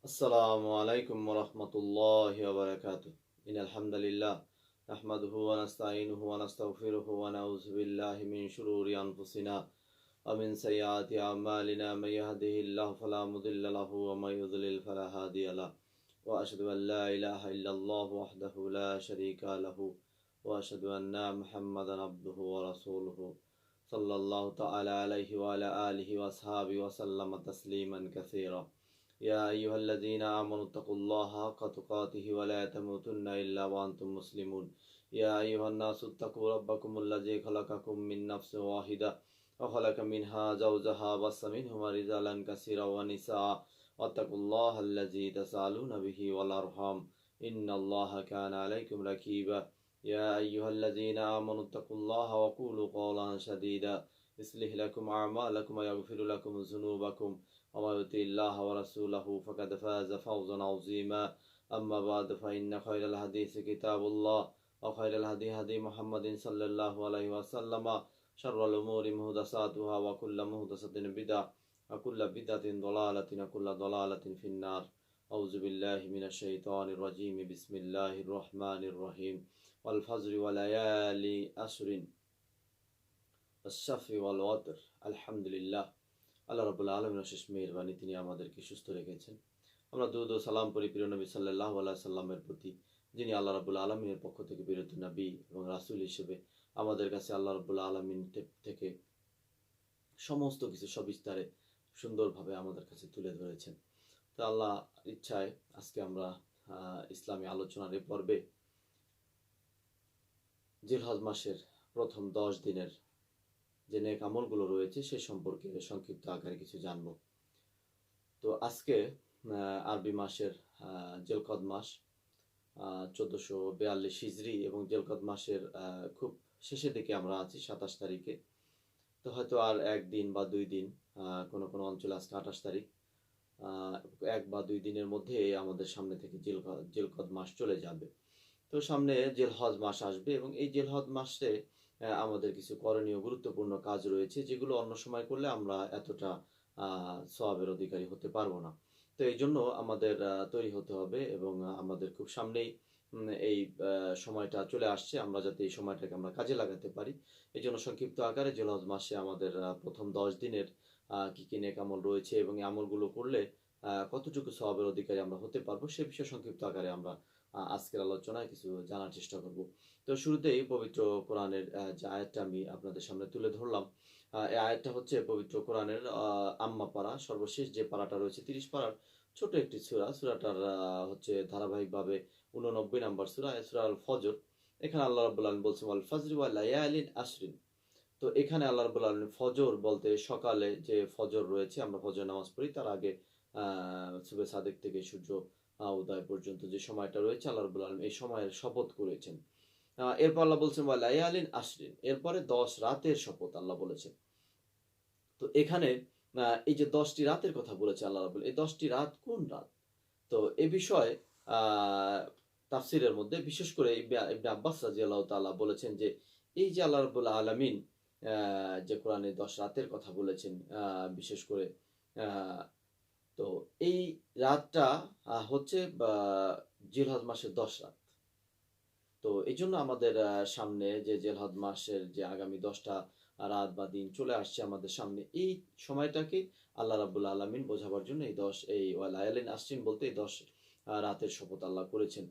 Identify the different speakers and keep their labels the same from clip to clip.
Speaker 1: السلام عليكم ورحمة الله وبركاته إن الحمد لله نحمده ونستعينه ونستغفره ونعوذ بالله من شرور أنفسنا ومن سيئات أعمالنا من يهده الله فلا مضل له ومن يضلل فلا هادي له وأشهد أن لا إله إلا الله وحده لا شريك له وأشهد أن محمدا عبده ورسوله صلى الله تعالى عليه وعلى آله وأصحابه وسلم تسليما كثيرا يا أيها الذين آمنوا اتقوا الله حق تقاته ولا تموتن إلا وأنتم مسلمون يا أيها الناس اتقوا ربكم الذي خلقكم من نفس واحدة وخلق منها زوجها وبث منهما رجالا كثيرا ونساء واتقوا الله الذي تسألون به والأرحام إن الله كان عليكم رقيبا يا أيها الذين آمنوا اتقوا الله وقولوا قولا سديدا يصلح لكم أعمالكم ويغفر لكم ذنوبكم ومن يطع الله ورسوله فقد فاز فوزا عظيما أما بعد فإن خير الحديث كتاب الله وخير الهدي هدي محمد صلى الله عليه وسلم شر الأمور محدثاتها وكل محدثة بدعة وكل بدعة ضلالة وكل ضلالة في النار أعوذ بالله من الشيطان الرجيم بسم الله الرحمن الرحيم والفجر وليالي عشر والشفع والوتر الحمد لله আল্লাহ রাব্বুল আলামিনের শেষ মেহেরবানি, তিনি আমাদেরকে সুস্থ রেখেছেন। আমরা দুরূদ ও সালাম পড়ি প্রিয় নবী সাল্লাল্লাহু আলাইহি সাল্লামের প্রতি, যিনি আল্লাহ রাব্বুল আলামিনের পক্ষ থেকে প্রেরিত নবী এবং রাসূল হিসেবে আমাদের কাছে আল্লাহ রাব্বুল আলামিন থেকে সমস্ত কিছু সবিস্তারে সুন্দরভাবে আমাদের কাছে তুলে ধরেছেন। তো আল্লাহ ইচ্ছায় আজকে আমরা ইসলামী আলোচনার এই পর্বে জিলহজ মাসের প্রথম 10 দিনের যে নেক আমলগুলো রয়েছে সে সম্পর্কে সংক্ষিপ্ত আকারে কিছু জানব। তো আজকে আরবি মাসের জিলকদ মাস 1442 হিজরি এবং জিলকদ মাসের খুব শেষের দিকে আমরা আছি, 27 তারিখে। তো হয়তো আর একদিন বা 2 দিন, কোনো কোনো অঞ্চলে আজকে 28 তারিখ, 1 বা 2 দিনের মধ্যে আমাদের সামনে থেকে জিলকদ মাস চলে যাবে। তো সামনে জিলহজ মাস আসবে এবং এই জিলহজ মাসে আমাদের কিছু করণীয় গুরুত্বপূর্ণ কাজ রয়েছে, যেগুলো অন্য সময় করলে আমরা এতটা সওয়াবের অধিকারী হতে পারবো না। তো এই জন্য আমাদের তৈরি হতে হবে এবং আমাদের খুব সামনেই এই সময়টা চলে আসছে, আমরা যাতে এই সময়টাকে আমরা কাজে লাগাতে পারি। এই জন্য সংক্ষিপ্ত আকারে জিলহজ মাসে আমাদের প্রথম 10 দিনের কি কি নেক আমল রয়েছে এবং এই আমলগুলো করলে কতটুকু সওয়াবের অধিকারী আমরা হতে পারবো সে বিষয়ে সংক্ষিপ্ত আকারে আমরা আজকের আলোচনায় কিছু জানার চেষ্টা করব। তো শুরুতেই পবিত্র কোরআনের যে আয়াতটা আমি আপনাদের সামনে তুলে ধরলাম, এই আয়াতটা হচ্ছে পবিত্র কোরআনের আম্মা পারা, সর্বশেষ যে পারাটা রয়েছে 30 পারার ছোট একটি সূরা। সূরাটার হচ্ছে ধারাবাহিকভাবে 89 নম্বর সূরা, সূরা আল ফজর। এখানে আল্লাহ রাব্বুল আলামিন বলছেন ওয়াল ফাজরি ওয়া লায়ালিন আশরিন। তো এখানে আল্লাহ রাব্বুল আলামিন ফজর বলতে সকালে যে ফজর রয়েছে, আমরা ফজর নামাজ পড়ি, তার আগে সুবে সাদেক থেকে সূর্য উদয় পর্যন্ত যে সময়টা রয়েছে, আল্লাহ রাব্বুল আলামিন এই সময়ের শপথ করেছেন। এরপর আল্লাহ বলছেন ওয়া লায়ালিন আশরিন, এরপরে 10 রাতের শপথ আল্লাহ বলেছেন। তো এখানে এই যে 10টি রাতের কথা বলেছে আল্লাহ রাব্বুল, এই 10টি রাত কোন রাত? তো এই বিষয়ে তাফসীরের মধ্যে বিশেষ করে ইবনে আব্বাস রাদিয়াল্লাহু তাআলা বলেছেন যে এই যে আল্লাহ রাব্বুল আলামিন যে কোরআনে 10 রাতের কথা বলেছেন, বিশেষ করে তো এই রাতটা হচ্ছে জিলহজ মাসের 10 রাত। তো এই জন্য আমাদের সামনে যে জিলহজ মাসের যে আগামী 10টা রাত বা দিন চলে আসছে আমাদের সামনে, এই সময়টাকে আল্লাহ রাব্বুল আলামিন বোঝাবার জন্য এই লায়ালিন আশরিন বলতে এই 10 রাতের শপথ আল্লাহ করেছেন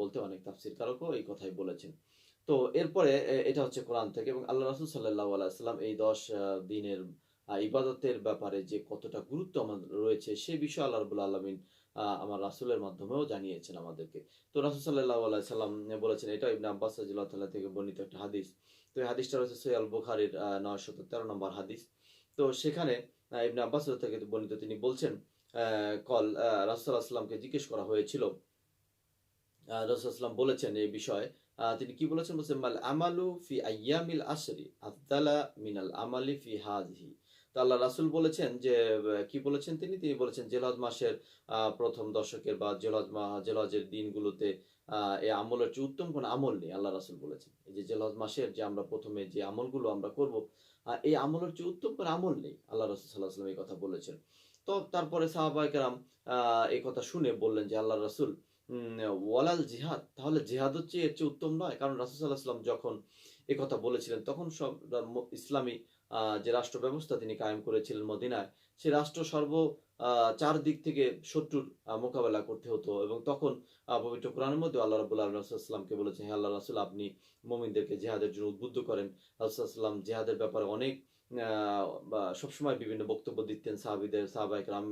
Speaker 1: বলতে অনেক তাফসীরকারকও এই কথাই বলেছেন। তো এরপরে এটা হচ্ছে কোরআন থেকে, এবং আল্লাহ রাসূল সাল্লাল্লাহু আলাইহি ওয়াসাল্লাম এই 10 দিনের ইবাদতের ব্যাপারে যে কতটা গুরুত্ব আমাদের রয়েছে সে বিষয়ে আল্লাহ রাব্বুল আলামিন আমার রাসূলের মাধ্যমেও জানিয়েছেন আমাদেরকে। তো রাসূল সাল্লাল্লাহু আলাইহি সাল্লাম বলেছেন, এটা ইবনে আব্বাস রাদিয়াল্লাহু তাআলা থেকে বর্ণিত একটা হাদিস। তো এই হাদিসটা রয়েছে সহিহ আল বুখারীর 913 নম্বর হাদিস। তো সেখানে ইবনে আব্বাস থেকে বর্ণিত, তিনি বলছেন রাসূল সাল্লাল্লাহু আলাইহি সাল্লামকে জিজ্ঞেস করা হয়েছিল, রাসূল সাল্লাল্লাহু বলেছেন এই বিষয়ে, তিনি কি বলেছেন? বলছেন মাল আমালু ফি আইয়ামিল আশরি আফদালা মিনাল আমালি ফি হাযিহি। তো আল্লাহ রাসূল বলেছেন যে কি বলেছেন তিনি বলেছেন জিলহজ মাসের প্রথম দশকের বা জিলহজের দিনগুলোতে এই আমলের চেয়ে উত্তম কোনো আমল নেই, আল্লাহ রাসূল বলেছেন। এই যে জিলহজ মাসের যে আমরা প্রথমে যে আমলগুলো আমরা করব, এই আমলের চেয়ে উত্তম কোনো আমল নেই, আল্লাহ রাসূল সাল্লাল্লাহু আলাইহি ওয়াসাল্লাম এই কথা বলেছেন। তো তারপরে সাহাবায়ে কেরাম এই কথা শুনে বললেন যে আল্লাহর রাসূল, ওয়ালাল জিহাদ, তাহলে জিহাদ হচ্ছে এর চেয়ে উত্তম নয়? কারণ রাসূল সাল্লাল্লাহু আলাইহি ওয়াসাল্লাম যখন এ কথা বলেছিলেন তখন সব ইসলামী যে রাষ্ট্র ব্যবস্থা তিনি কায়েম করেছিলেন মদিনায়, সে রাষ্ট্র চারদিক থেকে শত্রুর মোকাবেলা করতে হতো, এবং তখন পবিত্র কোরআনের মধ্যে আল্লাহ রাব্বুল আলামিন রাসূল সাল্লাল্লাহু আলাইহি ওয়াসাল্লামকে বলেছেন, হে আল্লাহর রাসূল, আপনি মুমিনদেরকে জিহাদের জন্য উদ্বুদ্ধ করেন। রাসূল সাল্লাল্লাহু আলাইহি ওয়াসাল্লাম জিহাদের ব্যাপারে অনেক বা সবসময় বিভিন্ন বক্তব্য দিতেন সাহাবায়ে কেরাম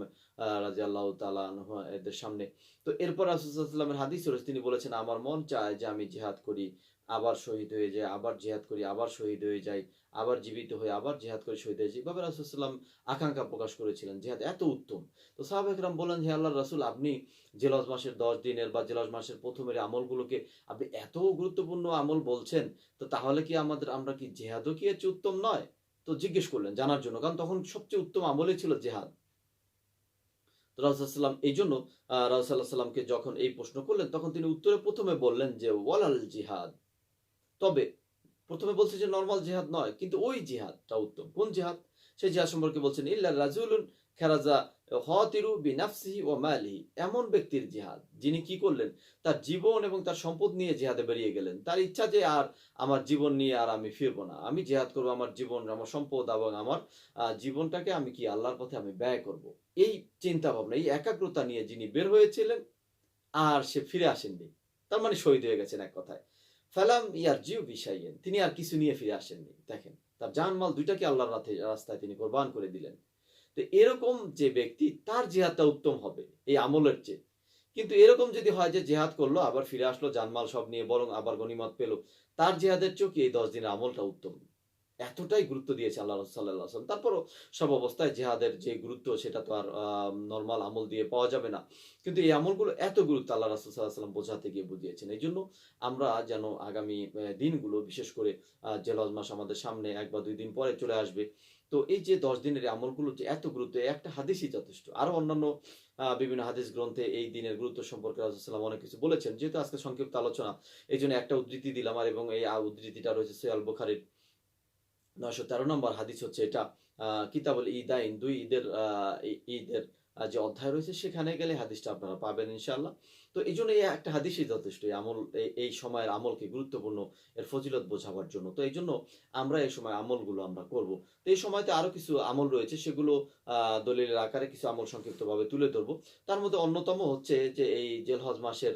Speaker 1: রাদিয়াল্লাহু তাআলা আনহু এদের সামনে। তো এরপর রাসূল সাল্লাল্লাহু আলাইহি ওয়াসাল্লামের হাদিস রয়েছে, তিনি বলেছেন, আমার মন চায় যে আমি জিহাদ করি, আবার শহীদ হয়ে যাই, আবার জিহাদ করি, আবার শহীদ হয়ে যাই, আবার জীবিত হয়ে আবার জিহাদ করে শহীদ হয়ে যাই। এভাবে রাসূল সাল্লাল্লাহু আলাইহি ওয়াসাল্লাম আকাঙ্ক্ষা প্রকাশ করেছিলেন, জিহাদ এত উত্তম। তো সাহাবায়ে কেরাম বললেন, হে আল্লাহর রাসূল, আপনি জিলহজ মাসের ১০ দিনের বা জিলহজ মাসের প্রথমের আমলগুলোকে আপনি এত গুরুত্বপূর্ণ আমল বলছেন, তো তাহলে কি আমরা কি জিহাদও কি এর চেয়ে উত্তম নয়? তো জিজ্ঞেস করলেন জানার জন্য, কারণ তখন সবচেয়ে উত্তম আমলই ছিল জিহাদ। তো রাসূল সাল্লাল্লাহু আলাইহি ওয়াসাল্লাম এইজন্য রাসূল সাল্লাল্লাহু আলাইহি ওয়াসাল্লামকে যখন এই প্রশ্ন করলেন, তখন তিনি উত্তরে প্রথমে বললেন যে ওয়ালাল জিহাদ। তবে প্রথমে বলছে যে নরমাল জিহাদ নয়, কিন্তু ওই জিহাদটা উত্তম। কোন জিহাদ? সেই জিহাদ সম্পর্কে বলছেন, ইল্লা রাজুলুন খারাজা খাতিরু বিনাফসিহি ওয়া মালিহি, এমন ব্যক্তির জিহাদ যিনি কি করলেন, তার জীবন এবং তার সম্পদ নিয়ে জিহাদে বেরিয়ে গেলেন। তার ইচ্ছা যে আর আমার জীবন নিয়ে আর আমি ফিরবো না, আমি জিহাদ করব, আমার জীবন, আমার সম্পদ এবং আমার জীবনটাকে আমি কি আল্লাহর পথে আমি ব্যয় করব। এই চিন্তা ভাবনা, এই একাগ্রতা নিয়ে যিনি বের হয়েছিলেন, আর সে ফিরে আসেননি, তার মানে শহীদ হয়ে গেছেন এক কথায়। ফালাম ইয়ারজিউ বিশাইইন, তিনি আর কিছু নিয়ে ফিরে আসেননি। দেখেন, তার জানমাল দুইটাকে আল্লাহর রাস্তায় তিনি কোরবান করে দিলেন। তো এরকম যে ব্যক্তি, তার জিহাদটা উত্তম হবে এই আমলের চেয়ে। কিন্তু এরকম যদি হয় যে জিহাদ করলো, আবার ফিরে আসলো জানমাল সব নিয়ে, বরং আবার গনিমত পেল, তার জিহাদের চেয়েও কি এই ১০ দিনের আমলটা উত্তম? এতটাই গুরুত্ব দিয়েছে আল্লাহ রাসূল সাল্লাল্লাহু আলাইহি ওয়াসাল্লাম। তারপরও সব অবস্থায় জিহাদের যে গুরুত্ব, সেটা তো আর নরমাল আমল দিয়ে পাওয়া যাবে না। কিন্তু এই আমলগুলো এত গুরুত্ব আল্লাহ রাসূল সাল্লাল্লাহু আলাইহি ওয়াসাল্লাম বোঝাতে গিয়ে বুঝিয়েছেন। এইজন্য আমরা যেন আগামী দিনগুলো, বিশেষ করে জিলহজ মাস আমাদের সামনে ১ বা ২ দিন পরে চলে আসবে। তো এই যে ১০ দিনের আমলগুলো যে এত গুরুত্ব, একটা হাদিসই যথেষ্ট। আরো অন্যান্য বিভিন্ন হাদিস গ্রন্থে এই দিনের গুরুত্ব সম্পর্কে রাসূল সাল্লাল্লাহু আলাইহি ওয়াসাল্লাম অনেক কিছু বলেছেন। যেহেতু আজকে সংক্ষিপ্ত আলোচনা, এইজন্য একটা উদ্ধৃতি দিলাম, আর এবং এই উদ্ধৃতিটা রয়েছে সহিহ আল বুখারীর ৯১৩ নম্বর হাদিস হচ্ছে এটা। কিতাবুল ঈদাইন, ২ ঈদের ঈদের যে অধ্যায় রয়েছে, সেখানে গেলে হাদিসটা আপনারা পাবেন ইনশাআল্লাহ। তো এইজন্য এই একটা হাদিসই যথেষ্ট এই আমল, এই সময়ের আমলকে গুরুত্বপূর্ণ, এর ফজিলত বোঝাবার জন্য। তো এইজন্য আমরা এই সময় আমলগুলো আমরা করব। তো এই সময়তে আরো কিছু আমল রয়েছে, সেগুলো দলিলের আকারে কিছু আমল সংক্ষিপ্তভাবে তুলে ধরব। তার মধ্যে অন্যতম হচ্ছে যে এই জিলহজ মাসের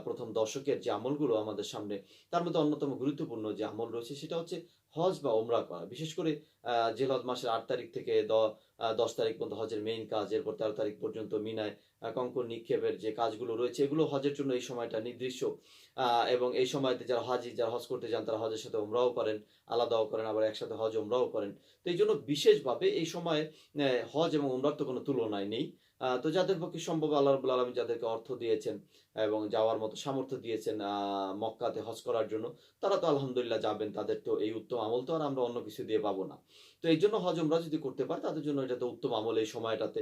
Speaker 1: প্রথম দশকের যে আমলগুলো আমাদের সামনে, তার মধ্যে অন্যতম গুরুত্বপূর্ণ যে আমল রয়েছে, সেটা হচ্ছে হজ বা ওমরা করা। বিশেষ করে জিলহজ মাসের ৮ তারিখ থেকে ১০ তারিখ পর্যন্ত হজের মেইন কাজ, এরপর ১৩ তারিখ পর্যন্ত মিনায় কঙ্কর নিক্ষেপের যে কাজগুলো রয়েছে, এগুলো হজের জন্য এই সময়টা নির্দিষ্ট। এবং এই সময়তে যারা হজ করতে যান, তারা হজের সাথে ওমরাও করেন, আলাদাও করেন, আবার একসাথে হজ ওমরাও করেন। তো এই জন্য বিশেষভাবে এই সময়ে হজ এবং ওমরার তো কোনো তুলনায় নেই। তো যাদের পক্ষে সম্ভব, আল্লাহ রাব্বুল আলামিন যাদেরকে অর্থ দিয়েছেন এবং যাওয়ার মতো সামর্থ্য দিয়েছেন মক্কাতে হজ করার জন্য, তারা তো আলহামদুলিল্লাহ যাবেন। তাদের তো এই উত্তম আমল তো আর আমরা অন্য কিছু দিয়ে পাবো না। তো এই জন্য হজ ওমরা যদি করতে পারে, তাদের জন্য এটা তো উত্তম আমল এই সময়টাতে।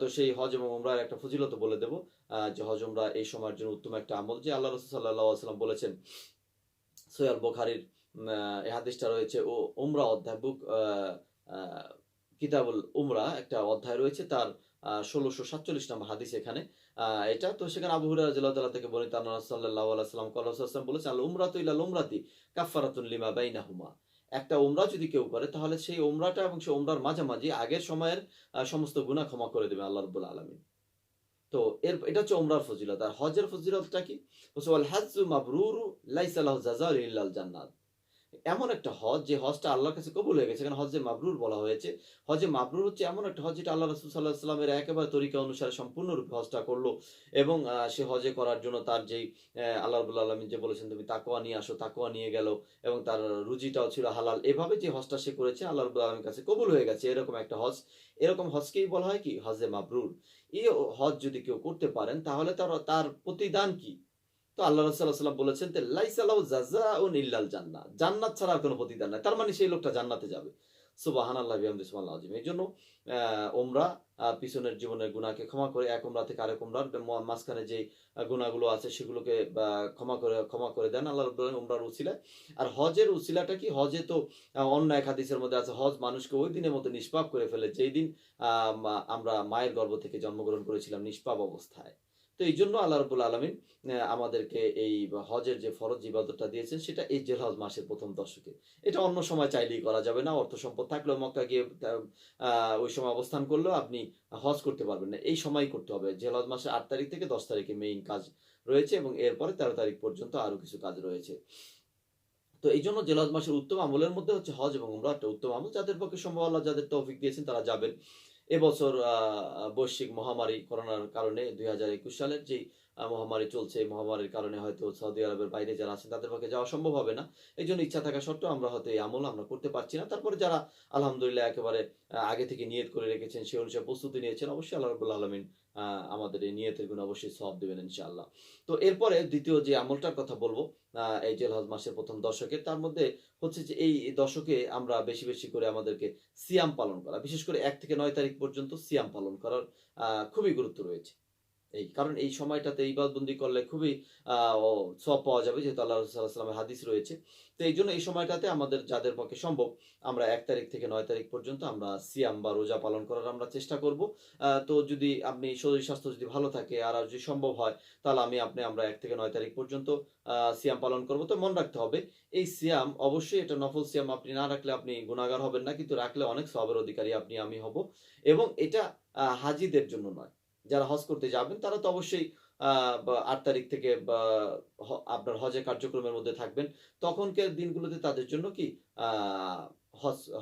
Speaker 1: তো সেই হজ এবং ওমরার একটা ফজিলত বলে দেব, যে হজ ওমরা এই সময়ের জন্য উত্তম একটা আমল, যে আল্লাহ রাসূল সাল্লাল্লাহু আলাইহি ওয়াসাল্লাম বলেছেন। সহিহ আল বুখারীর এই হাদিসটা রয়েছে, ও উমরা অধ্যায়, কিতাবুল উমরা একটা অধ্যায় রয়েছে, তার ১৬৪৭ নম্বর হাদিস এখানে এটা। তো সেখানে আবু হুরায়রা রাদিয়াল্লাহু তাআলা থেকে বর্ণিত, আল্লাহ রাসূল সাল্লাল্লাহু আলাইহি ওয়াসাল্লাম বলেছেন, আল উমরাতু ইলাল উমরাতি কাফফারাতুন লিমা বাইনাহুমা। একটা উমরা যদি কেউ করে, তাহলে সেই উমরাটা এবং সেই উমরার মাঝামাঝি আগের সময়ের সমস্ত গুনাহ ক্ষমা করে দেবেন আল্লাহ রাব্বুল আলামিন। তো এটা হচ্ছে উমরার ফজিলত। আর হজের ফজিলতটা কি? ওয়াল হাজ্জু মাবরুরু লাইসা লাহু জাযাউ ইল্লাল জান্নাত। এমন একটা হজ, যে হজটা আল্লাহর কাছে কবুল হয়ে গেছে, এখানে হজে মাবরুর বলা হয়েছে। হজে মাবরুর হচ্ছে এমন একটা হজ, যেটা আল্লাহ রাসূল সাল্লাল্লাহু আলাইহি ওয়াসাল্লামের একেবারে তরিকা অনুসারে সম্পূর্ণরূপে হজটা করলো, এবং সে হজে করার জন্য তার যেই আল্লাহ রাব্বুল আলামিন যে বলেছেন তুমি তাকওয়া নিয়ে আসো, তাকওয়া নিয়ে গেল, এবং তার রুজিটাও ছিল হালাল। এভাবে যে হজটা সে করেছে, আল্লাহ রাব্বুল আলামিনের কাছে কবুল হয়ে গেছে, এরকম একটা হজ। এরকম হজকেই বলা হয় কি? হজে মাবরুর। এই হজ যদি কেউ করতে পারেন, তাহলে তার প্রতিদান কি? তো আল্লাহ রাসূল সাল্লাল্লাহু আলাইহি ওয়াসাল্লাম বলেছেন, লাইসা লাহু জাযাউন ইল্লাল জান্নাহ, জান্নাত ছাড়া আর কোনো প্রতিদান নাই। তার মানে সেই লোকটা জান্নাতে যাবে। সুবহানাল্লাহি ওয়া বিহামদিহি সুবহানাল্লাহ আযীম। এইজন্য ওমরা পিছনের জীবনের গুনাহকে ক্ষমা করে এক ওমরা থেকে আরেক ওমরার মাঝখানে যেই গুনাহগুলো আছে সেগুলোকে ক্ষমা করে দেন আল্লাহ রাব্বুল আলামিন ওমরার উসিলায়। আর হজের উসিলাটা কি? হজে তো অন্য এক হাদিসের মধ্যে আছে হজ মানুষকে ওই দিনের মতো নিষ্পাপ করে ফেলে যেই দিন আমরা মায়ের গর্ভ থেকে জন্মগ্রহণ করেছিলাম নিষ্পাপ অবস্থায়। তো এইজন্য আল্লাহ রাব্বুল আলামিন আমাদেরকে এই হজের যে ফরজ ইবাদতটা দিয়েছেন সেটা এই জিলহজ মাসের ১ম দশকে। এটা অন্য সময় চাইলেই করা যাবে না। অর্থ সম্পদ থাকলেও মক্কা গিয়ে ওই সময় অবস্থান করলেও আপনি হজ করতে পারবেন না। এই সময়ই করতে হবে। জিলহজ মাসের ৮ তারিখ থেকে ১০ তারিখে মেইন কাজ রয়েছে এবং এরপরে ১৩ তারিখ পর্যন্ত আরো কিছু কাজ রয়েছে। তো এইজন্য জিলহজ মাসের উত্তম আমলের মধ্যে হচ্ছে হজ এবং উমরা একটা উত্তম আমল। যাদের পক্ষে সম্ভব আল্লাহ যাদের তৌফিক দিয়েছেন তারা যাবেন। এবছর বৈশ্বিক মহামারী করোনার কারণে ২০২১ সালের যেই মহামারী চলছে, এই মহামারীর কারণে হয়তো সৌদি আরবের বাইরে যারা আছেন তাদের পক্ষে যাওয়া সম্ভব হবে না। এইজন্য ইচ্ছা থাকা সত্ত্বেও আমরা হয়তো এই আমল আমরা করতে পারছি না। তারপরে যারা আলহামদুলিল্লাহ একেবারে আগে থেকে নিয়ত করে রেখেছেন, সেই অনুসারে প্রস্তুতি নিয়েছেন, অবশ্যই আল্লাহ রাব্বুল আলামিন আমাদের এই নিয়তের গুণে অবশ্যই সওয়াব দিবেন ইনশাআল্লাহ। তো এরপরে দ্বিতীয় যে আমলটার কথা বলবো এই জিলহজ মাসের ১ম দশকে, তার মধ্যে হচ্ছে যে এই দশকে আমরা বেশি, বেশি করে আমাদেরকে সিয়াম পালন করা। বিশেষ করে ১ থেকে ৯ তারিখ পর্যন্ত সিয়াম পালন করার খুবই গুরুত্ব রয়েছে। কারণ এই সময়টাতে ইবাদতবন্দি করলে খুবই আ ও সওয়াব পাওয়া যাবে যেহেতু আল্লাহ রাসূল সাল্লাল্লাহু আলাইহি ওয়াসাল্লামের হাদিস রয়েছে। তো এইজন্য এই সময়টাতে আমাদের যাদের পক্ষে সম্ভব আমরা ১ তারিখ থেকে ৯ তারিখ পর্যন্ত আমরা সিয়াম বা রোজা পালন করার আমরা চেষ্টা করব। তো যদি আপনি শরীর স্বাস্থ্য যদি ভালো থাকে আর যদি সম্ভব হয় তাহলে আমরা ১ থেকে ৯ তারিখ পর্যন্ত সিয়াম পালন করব। তো মনে রাখতে হবে এই সিয়াম অবশ্যই এটা নফল সিয়াম আপনি না রাখলে আপনি গুনাহগার হবেন না। কিন্তু রাখলে অনেক সওয়াবের অধিকারী আপনি আমি হব। এবং এটা হাজিদের জন্য নয়। যারা হজ করতে যাবেন তারা তো অবশ্যই আ বা ৮ তারিখ থেকে বা আপনার হজের কার্যক্রমের মধ্যে থাকবেন। তখনকার দিনগুলোতে তাদের জন্য কি আ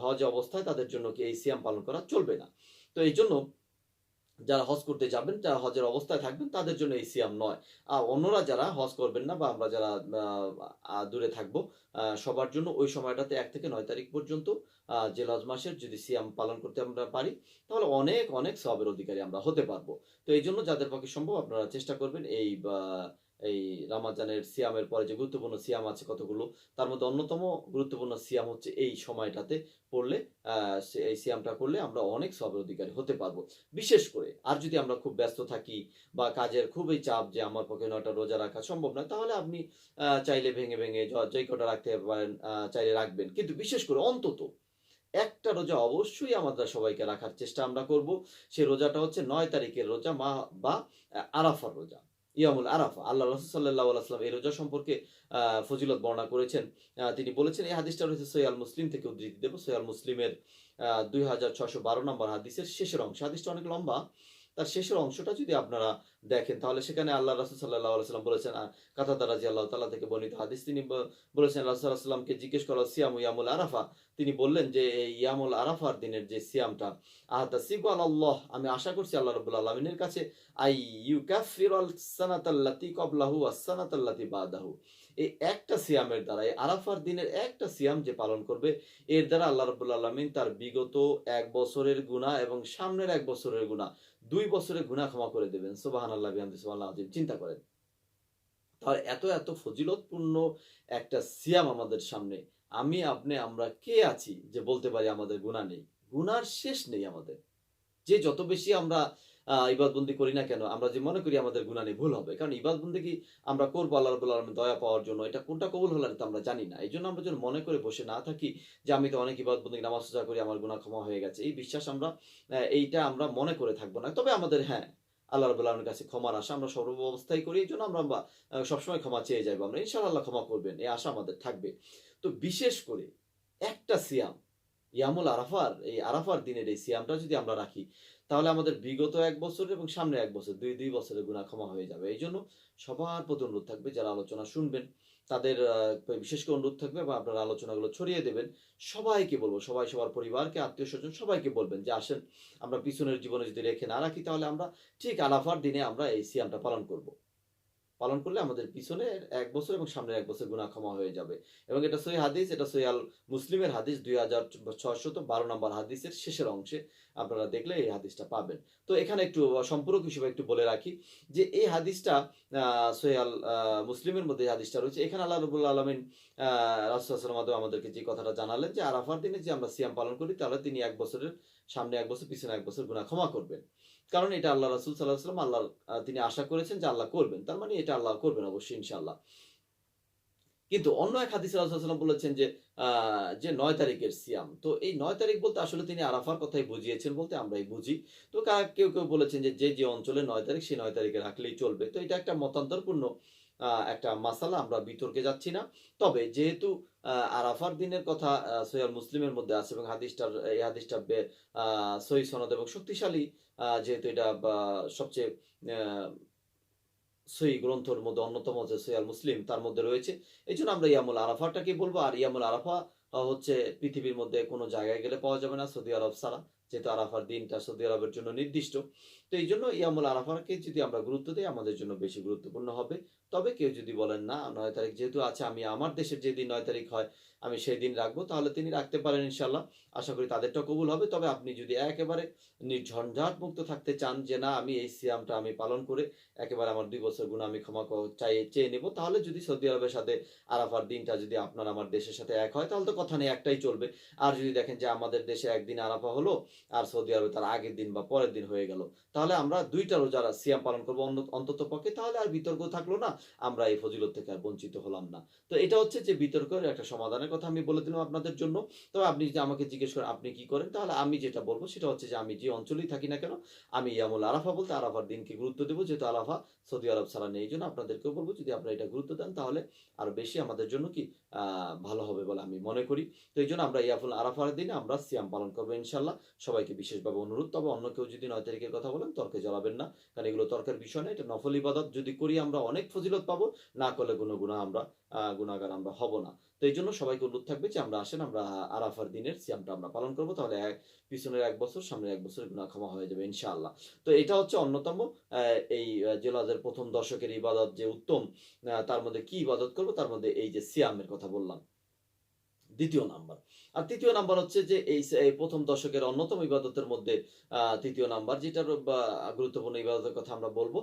Speaker 1: হজ অবস্থায় তাদের জন্য কি এই সিয়াম পালন করা চলবে না। তো এইজন্য যারা হজ করতে যাবেন, যারা হজের অবস্থায় থাকবেন তাদের জন্য এই সিয়াম নয়। অন্যরা যারা হজ করবেন না বা আমরা যারা দূরে থাকবো সবার জন্য ওই সময়টাতে ১ থেকে ৯ তারিখ পর্যন্ত জিলহজ মাসের যদি সিয়াম পালন করতে আমরা পারি তাহলে অনেক, অনেক সওয়াবের অধিকারী আমরা হতে পারবো। তো এইজন্য যাদের পক্ষে সম্ভব আপনারা চেষ্টা করবেন এই রমাজানের সিয়ামের পরে যে গুরুত্বপূর্ণ সিয়াম আছে কতগুলো, তার মধ্যে অন্যতম গুরুত্বপূর্ণ সিয়াম হচ্ছে এই সময়টাতে পড়লে এই সিয়ামটা করলে আমরা অনেক সওয়াবের অধিকারী হতে পারবো। বিশেষ করে আর যদি আমরা খুব ব্যস্ত থাকি বা কাজের খুবই চাপ যে আমার পক্ষে ৯ টা রোজা রাখা সম্ভব নয়, তাহলে আপনি চাইলে ভেঙে, ভেঙে যে কটা রাখতে পারেন চাইলে রাখবেন। কিন্তু বিশেষ করে অন্তত একটা রোজা অবশ্যই আমাদের সবাইকে রাখার চেষ্টা আমরা করব। সেই রোজাটা হচ্ছে ৯ তারিখের রোজা বা আরাফার রোজা। ইয়ামুল আরাফা। আল্লাহ রাসূল সাল্লাল্লাহু আলাইহি ওয়াসাল্লাম এই রোজা সম্পর্কে ফজিলত বর্ণনা করেছেন। তিনি বলেছেন এই হাদিসটা রয়েছে সহিহ আল মুসলিম থেকে উদ্ধৃতি দেব। সহিহ আল মুসলিমের ২৬১২ নম্বর হাদিসের শেষের অংশ। হাদিসটা অনেক লম্বা। তার শেষের অংশটা যদি আপনারা দেখেন তাহলে সেখানে আল্লাহ রাসূল সাল্লাল্লাহু আলাইহি ওয়াসাল্লাম বলেছেন কাতাদা রাদিয়াল্লাহু তাআলা থেকে বর্ণিত হাদিস তিনি বলেছেন রাসূল সাল্লাল্লাহু আলাইহি ওয়াসাল্লামকে জিজ্ঞেস করা সিয়ামু ইয়ামুল আরাফা। তিনি বললেন যে এই ইয়ামুল আরাফার দিনের যে সিয়ামটা আহতাসিবু আলাল্লাহ আমি আশা করছি আল্লাহ রাব্বুল আলামিনের কাছে আই ইউকাফিরাল সানাতাল্লাতী ক্বাবলাহু ওয়াস সানাতাল্লাতী বাদাহু। এই একটা সিয়ামের দ্বারা এই আরাফার দিনের একটা সিয়াম যে পালন করবে এর দ্বারা আল্লাহ রাব্বুল আলামিন তার বিগত ১ বছরের গুনাহ এবং সামনের ১ বছরের গুনাহ ২ বছরের গুনাহ ক্ষমা করে দেবেন। সুবহানাল্লাহি বিহামদিহি সুবহানাল্লাহ আযীম। চিন্তা করেন। তাহলে এত ফজিলতপূর্ণ একটা সিয়াম আমাদের সামনে। আপনি আমরা কে আছি যে বলতে পারি আমাদের গুনাহ নেই? গুনার শেষ নেই আমাদের। যে যত বেশি আমরা ইবাদতবন্দি করি না কেন, আমরা যে মনে করি আমাদের গুনাহ নেই, ভুল হবে। কারণ ইবাদতবন্দি আমরা করব আল্লাহ রাব্বুল আলামিনের দয়া পাওয়ার জন্য। এটা কোনটা কবুল হলো এটা তো আমরা জানি না। এজন্য আমরা যেন মনে করে বসে না থাকি যে আমি তো অনেক ইবাদতবন্দি নামাজ রোজা করি আমার গুনাহ ক্ষমা হয়ে গেছে। এই বিশ্বাস এইটা আমরা মনে করে থাকবো না। তবে আমাদের আল্লাহ রাব্বুল আলামিনের কাছে ক্ষমার আশা আমরা সর্ব অবস্থায় করি। এজন্য আমরা সবসময় ক্ষমা চেয়ে যাইবো। আমরা ইনশাআল্লাহ আল্লাহ ক্ষমা করবেন। এই আশা আমাদের থাকবে। তো বিশেষ করে একটা সিয়াম ইয়ামুল আরাফার এই আরাফার দিনের এই সিয়ামটা যদি আমরা রাখি তাহলে আমাদের বিগত ১ বছর এবং সামনে ১ বছর ২ বছরের গুনাহ ক্ষমা হয়ে যাবে। এইজন্য সবার প্রতি অনুরোধ থাকবে যারা আলোচনা শুনবেন তাদের বিশেষ করে অনুরোধ থাকবে বা আপনারা আলোচনাগুলো ছড়িয়ে দেবেন। সবাইকে বলবো, সবাই সবার পরিবারকে, আত্মীয়স্বজন সবাইকে বলবেন যে আসেন আমরা পিছনের জীবনে যদি রেখে না রাখি তাহলে আমরা ঠিক আরাফার দিনে আমরা এই সিয়ামটা পালন করব। পালন করলে আমাদের পিছনে 1 বছর এবং সামনের 1 বছর গুনাহ ক্ষমা হয়ে যাবে। এবং এটা সহিহ হাদিস, এটা সহিহ আল মুসলিমের হাদিস 2612 নম্বর হাদিসের শেষের অংশে আপনারা দেখলে এই হাদিসটা পাবেন। তো এখানে একটু সম্পূরক হিসেবে একটু বলে রাখি যে এই হাদিসটা সহিহ আল মুসলিমের মধ্যে এই হাদিসটা রয়েছে। এখানে আল্লাহ রাব্বুল আলামিন রাসূল সাল্লাল্লাহু আলাইহি ওয়াসাল্লাম আমাদেরকে যে কথাটা জানালেন যে আরাফার দিনে যে আমরা সিয়াম পালন করি তাহলে তিনি 1 বছরের সামনে 1 বছর পিছনে 1 বছর গুনাহ ক্ষমা করবেন। কারণ এটা আল্লাহ রাসূল সাল্লাল্লাহু আলাইহি ওয়াসাল্লাম আল্লাহর তিনি আশা করেছেন যে আল্লাহ করবেন। তার মানে এটা আল্লাহ করবেন অবশ্যই ইনশাআল্লাহ। কিন্তু অন্য এক হাদিসে রাসূল সাল্লাল্লাহু আলাইহি ওয়াসাল্লাম বলেছেন যে ৯ তারিখের সিয়াম। তো এই ৯ তারিখ বলতে আসলে তিনি আরাফার কথাই বুঝিয়েছেন বলতে আমরাই বুঝি। তো কেউ বলেছেন যে অঞ্চলে ৯ তারিখ সেই ৯ তারিখে রাখলেই চলবে। তো এটা একটা মতান্তরপূর্ণ একটা মাসালা, আমরা বিতর্কে যাচ্ছি না। তবে যেহেতু আরাফার দিনের কথা সহিহ মুসলিমের মধ্যে আছে এবং এই হাদিসটা সহিহ সনদ এবং শক্তিশালী, যেহেতু এটা সবচেয়ে আ সহিহ গ্রন্থের মধ্যে অন্যতম যে সহিহ মুসলিম তার মধ্যে রয়েছে। এইজন্য আমরা ইয়ামুল আরাফাটাকেই বলবো। আর ইয়ামুল আরাফা হচ্ছে পৃথিবীর মধ্যে কোনো জায়গায় গেলে পাওয়া যাবে না সৌদি আরব ছাড়া। যেহেতু আরাফার দিনটা সৌদি আরবের জন্য নির্দিষ্ট। তো এইজন্য ইয়ামুল আরাফাকে যদি আমরা গুরুত্ব দেই আমাদের জন্য বেশি গুরুত্বপূর্ণ হবে। তবে কেউ যদি বলেন না ৯ তারিখ যেহেতু আছে, আমি আমার দেশের যেদিন ৯ তারিখ হয় আমি সেই দিন রাখবো, তাহলে তিনি রাখতে পারেন ইনশাআল্লাহ। আশা করি তাদেরটাও কবুল হবে। তবে আপনি যদি একেবারে নির্ঝঞ্ঝাট মুক্ত থাকতে চান যে না আমি এই সিয়ামটা আমি পালন করে একেবারে আমার ২ বছর গুনাহ আমি ক্ষমা চেয়ে নেব, তাহলে যদি সৌদি আরবের সাথে আরাফার দিনটা যদি আপনার আমার দেশের সাথে এক হয় তাহলে তো কথা নেই, একটাই চলবে। আর যদি দেখেন যে আমাদের দেশে একদিন আরাফা হলো আর সৌদি আরবে তার আগের দিন বা পরের দিন হয়ে গেল, তাহলে আমরা ২টা রোজা সিয়াম পালন করবো অন্ততপক্ষে, তাহলে আর বিতর্ক থাকলো না, আমরা এই ফজিলত থেকে আর বঞ্চিত হলাম না। তো এটা হচ্ছে যে বিতর্কের একটা সমাধানের কথা আমি বলে দিলাম আপনাদের জন্য। তবে আপনি যদি আমাকে জিজ্ঞেস করেন আপনি কি করেন, তাহলে আমি যেটা বলবো সেটা হচ্ছে যে আমি যে অঞ্চলেই থাকি না কেন আমি ইয়ামুল আরাফা বলতে আরাফার দিনকে গুরুত্ব দেবো, যেহেতু আরাফা সৌদি আরব ছাড়া নেই। এইজন্য আপনাদেরকেও বলবো যদি আপনারা এটা গুরুত্ব দেন তাহলে আরো বেশি আমাদের জন্য কি ভালো হবে বলে আমি মনে করি। তো এইজন্য আমরা ইয়ামুল আরাফার দিনে আমরা সিয়াম পালন করবো ইনশাআল্লাহ। সবাইকে বিশেষভাবে অনুরোধ। তবে অন্য কেউ যদি ৯ তারিখের কথা বলেন তর্কে জড়াবেন না, কারণ এগুলো তর্কের বিষয় না। এটা নফল ইবাদত, যদি করি আমরা অনেক ফজিলত পাবো, না করলে কোনো আমরা গুনাহগার আমরা হব না। তো এইজন্য সবাইকে অনুরোধ থাকবে যে আমরা আসেন আমরা আরাফার দিনের সিয়ামটা আমরা পালন করবো, তাহলে পিছনের ১ বছর সামনের ১ বছরের গুনাহ ক্ষমা হয়ে যাবে ইনশাআল্লাহ। তো এটা হচ্ছে অন্যতম এই জিলহজের প্রথম দশকের ইবাদত যে উত্তম, তার মধ্যে কি ইবাদত করবো, তার মধ্যে এই যে সিয়ামের কথা বললাম ২য় নাম্বার। আর ৩য় নাম্বার হচ্ছে যে এই প্রথম দশকের অন্যতম ইবাদতের মধ্যে ৩য় নাম্বার যেটার গুরুত্বপূর্ণ ইবাদতের কথা আমরা বলবো,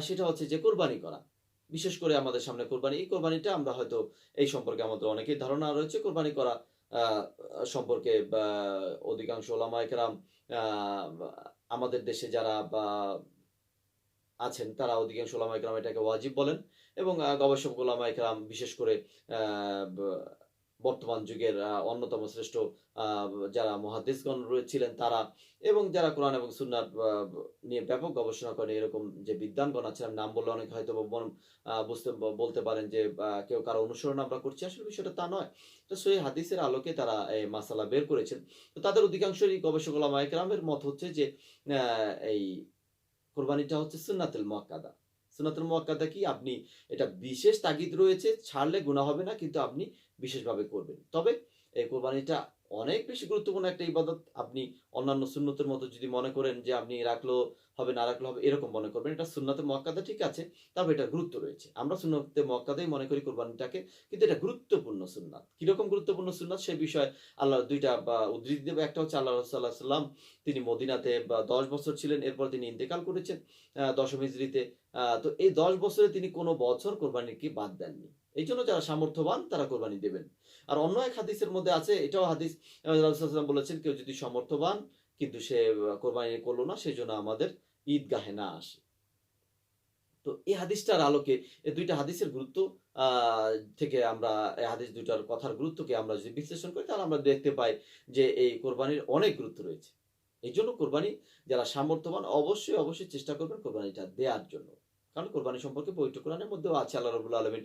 Speaker 1: সেটা হচ্ছে যে কোরবানি করা। বিশেষ করে আমাদের সামনে কোরবানি। এই কোরবানিটা আমরা হয়তো এই সম্পর্কে আমাদের অনেকেই ধারণা রয়েছে। কোরবানি করা আ সম্পর্কে অধিকাংশ ওলামায়ে কেরাম আ আমাদের দেশে যারা আছেন তারা অধিকাংশ ওলামায়ে কেরাম এটাকে ওয়াজিব বলেন এবং গবেষক ওলামায়ে কেরাম বিশেষ করে আ ব বর্তমান যুগের অন্যতম শ্রেষ্ঠ আ যারা মুহাদ্দিসগণ ছিলেন তারা এবং যারা কোরআন এবং সুন্নাহ নিয়ে ব্যাপক গবেষণা করেন এরকম যে বিদ্বানগণ আছেন, আমি নাম বললে অনেকে হয়তো বলতে পারেন যে কেউ কারো অনুসরণ আমরা করছি। আসলে বিষয়টা তা নয়। তো সহিহ হাদিসের আলোকে তারা এই মাসালা বের করেছেন। তো তাদের অধিকাংশেরই গবেষক ওলামায়ে কেরামের মত হচ্ছে যে আ এই কোরবানিটা হচ্ছে সুন্নাতুল মুআক্কাদা। সুন্নাতুল মুআক্কাদা কি? আপনি এটা বিশেষ তাগিদ রয়েছে, ছাড়লে গুনাহ হবে না, কিন্তু আপনি বিশেষভাবে করবেন। তবে এই কোরবানিটা অনেক বেশি গুরুত্বপূর্ণ একটা ইবাদত। আপনি অন্যান্য সুন্নতের মতো যদি মনে করেন যে আপনি রাখলেও হবে না রাখলেও হবে এরকম মনে করবেন। এটা সুন্নাতে মুআক্কাদা ঠিক আছে, তবে এটার গুরুত্ব রয়েছে। আমরা সুন্নাতে মুআক্কাদাই মনে করি কোরবানিটাকে, কিন্তু এটা গুরুত্বপূর্ণ সুন্নাত। কিরকম গুরুত্বপূর্ণ সুন্নাত সে বিষয়ে আল্লাহ ২ টা উদ্ধৃতি দেব। একটা হচ্ছে আল্লাহ রাসূল সাল্লাল্লাহু আলাইহি ওয়াসাল্লাম তিনি মদিনাতে ১০ বছর ছিলেন, এরপর তিনি ইন্তেকাল করেছেন ১০ম হিজরিতে। তো এই ১০ বছরে তিনি কোনো বছর কোরবানিকে বাদ দেননি। এইজন্য যারা সামর্থ্যবান তারা কোরবানি দেবেন। আর অন্য এক হাদিসের মধ্যে আছে, এটাও হাদিস, রাসূল সাল্লাল্লাহু আলাইহি ওয়াসাল্লাম বলেছেন কেউ যদি সামর্থ্যবান কিন্তু সে কোরবানি করলো না, সেজন্য আমাদের ঈদগাহে না আসে। তো এই হাদিসটার আলোকে এই ২ টা হাদিসের গুরুত্ব আ থেকে আমরা এই হাদিস ২ টার কথার গুরুত্বকে আমরা যদি বিশ্লেষণ করি তাহলে আমরা দেখতে পাই যে এই কোরবানির অনেক গুরুত্ব রয়েছে। এইজন্য কোরবানি যারা সামর্থ্যবান অবশ্যই চেষ্টা করবেন কোরবানিটা দেয়ার জন্য। কারণ কোরবানি সম্পর্কে পবিত্র কোরআনের মধ্যেও আছে, আল্লাহ রাব্বুল আলামিন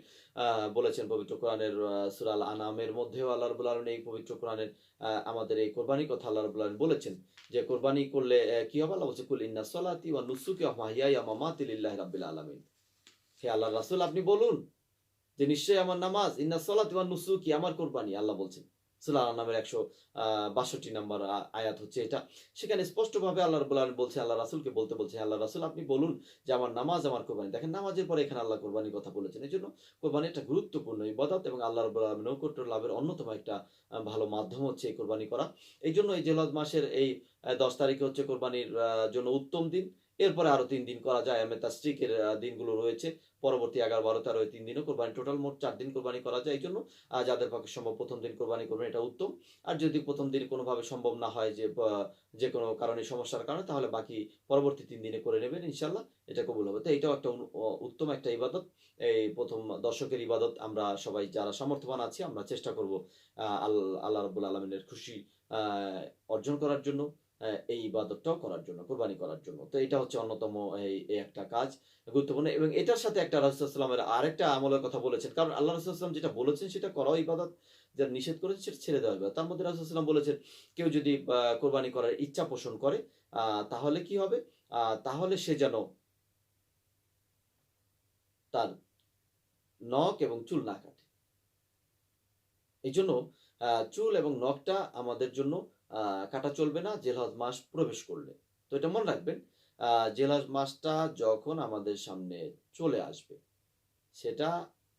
Speaker 1: বলেছেন পবিত্র কোরআনের সূরা আল আনামের মধ্যেও আল্লাহ রাব্বুল আলামিন এই পবিত্র কোরআনের আমাদের এই কোরবানির কথা আল্লাহ রাব্বুল আলামিন বলেছেন যে কোরবানি করলে কি হবে? আল্লাহ বলছে কুল ইন্না সলাতি ওয়া নুসুকি ওয়া মাহইয়ায়া ওয়া মামাতি লিল্লাহি রাব্বিল আলামিন। হে আল্লাহর রাসূল আপনি বলুন যে নিশ্চয়ই আমার নামাজ, ইন্না সলাতি ওয়া নুসুকি আমার কোরবানি, আল্লাহ বলছেন। সূরা আল নামের 162 নম্বর আয়াত হচ্ছে এটা। সেখানে স্পষ্টভাবে আল্লাহ রাব্বুল আলামিন বলছে, আল্লাহ রাসূলকে বলতে বলছে, আল্লাহ রাসূল আপনি বলুন যে আমার নামাজ আমার কোরবানি। দেখেন নামাজের পরে এখানে আল্লাহ কোরবানির কথা বলেছেন। এজন্য কোরবানি একটা গুরুত্বপূর্ণ ইবাদত এবং আল্লাহ রাব্বুল আলামিন নৈকট্য লাভের অন্যতম একটা ভালো মাধ্যম হচ্ছে এই কোরবানি করা। এইজন্য এই জিলহজ মাসের এই 10 তারিখে হচ্ছে কোরবানির জন্য উত্তম দিন। এরপরে আরো 3 দিন করা যায়। আইয়ামে তাশরিকের দিনগুলো রয়েছে। পরবর্তী 11, 12, 13 এই 3 দিনও কোরবানি, টোটাল মোট 4 দিন কোরবানি করা যায়। এইজন্য যাদের পক্ষে সম্ভব ১ম দিন কোরবানি করবেন, এটা উত্তম। আর যদি ১ম দিন কোনোভাবে সম্ভব না হয়, যে যেকোনো কারণে সমস্যার কারণে, তাহলে বাকি পরবর্তী 3 দিনে করে নেবেন, ইনশাআল্লাহ এটা কবুল হবে। তো এটাও একটা উত্তম একটা ইবাদত। এই ১ম দশকের ইবাদত আমরা সবাই যারা সামর্থ্যবান আছি আমরা চেষ্টা করব আল্লাহ রাব্বুল আলামিনের খুশি আ অর্জন করার জন্য, এই ইবাদতটাও করার জন্য, কোরবানি করার জন্য। তো এটা হচ্ছে অন্যতম এই একটা কাজ, গুরুত্বপূর্ণ। এবং এটার সাথে একটা রাসূল সাল্লাল্লাহু আলাইহি ওয়াসাল্লামের আরেকটা আমলের কথা বলেছেন। কারণ আল্লাহ রাসূল সাল্লাল্লাহু আলাইহি ওয়াসাল্লাম যেটা বলেছেন সেটা করাও ইবাদত, যেটা নিষেধ করেছেন সেটা ছেড়ে দেওয়া ইবাদত। তার মধ্যে রাসূল সাল্লাল্লাহু আলাইহি ওয়াসাল্লাম বলেছেন, কেউ যদি কোরবানি করার ইচ্ছা পোষণ করে, তাহলে কি হবে? তাহলে সে যেন তার নখ এবং চুল না কাটে। এইজন্য চুল এবং নখটা আমাদের জন্য কাটা চলবে না জিলহজ মাস প্রবেশ করলে। তো এটা মনে রাখবেন, জিলহজ মাসটা যখন আমাদের সামনে চলে আসবে, সেটা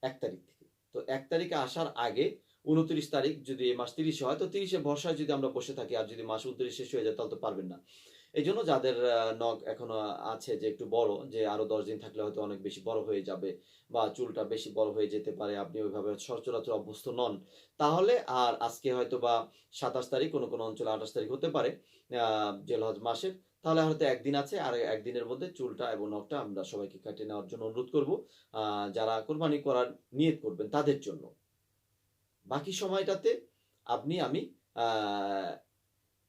Speaker 1: ১ তারিখ থেকে। তো ১ তারিখে আসার আগে ২৯ তারিখ যদি এই মাস ৩০ হয়, তো ৩০ এ ভরসায় যদি আমরা বসে থাকি, আর যদি মাস ২৯ শেষ হয়ে যায়, তাহলে তো পারবেন না। এইজন্য যাদের নখ এখনো আছে যে একটু বড়, যে আরো ১০ দিন থাকলে হয়তো অনেক বেশি বড় হয়ে যাবে বা চুলটা বেশি বড় হয়ে যেতে পারে, আপনি ওইভাবে সচরাচর অভ্যস্ত নন। তাহলে আর আজকে হয়তোবা ২৭ তারিখ, কোনো অঞ্চলে ২৮ তারিখ হতে পারে জিলহজ মাসের। তাহলে হয়তো ১ দিন আছে। আর ১ দিনের মধ্যে চুলটা এবং নখটা আমরা সবাইকে কেটে নেওয়ার জন্য অনুরোধ করব। যারা কোরবানি করার নিয়ত করবেন তাদের জন্য। বাকি সময়টাতে আপনি আমি আ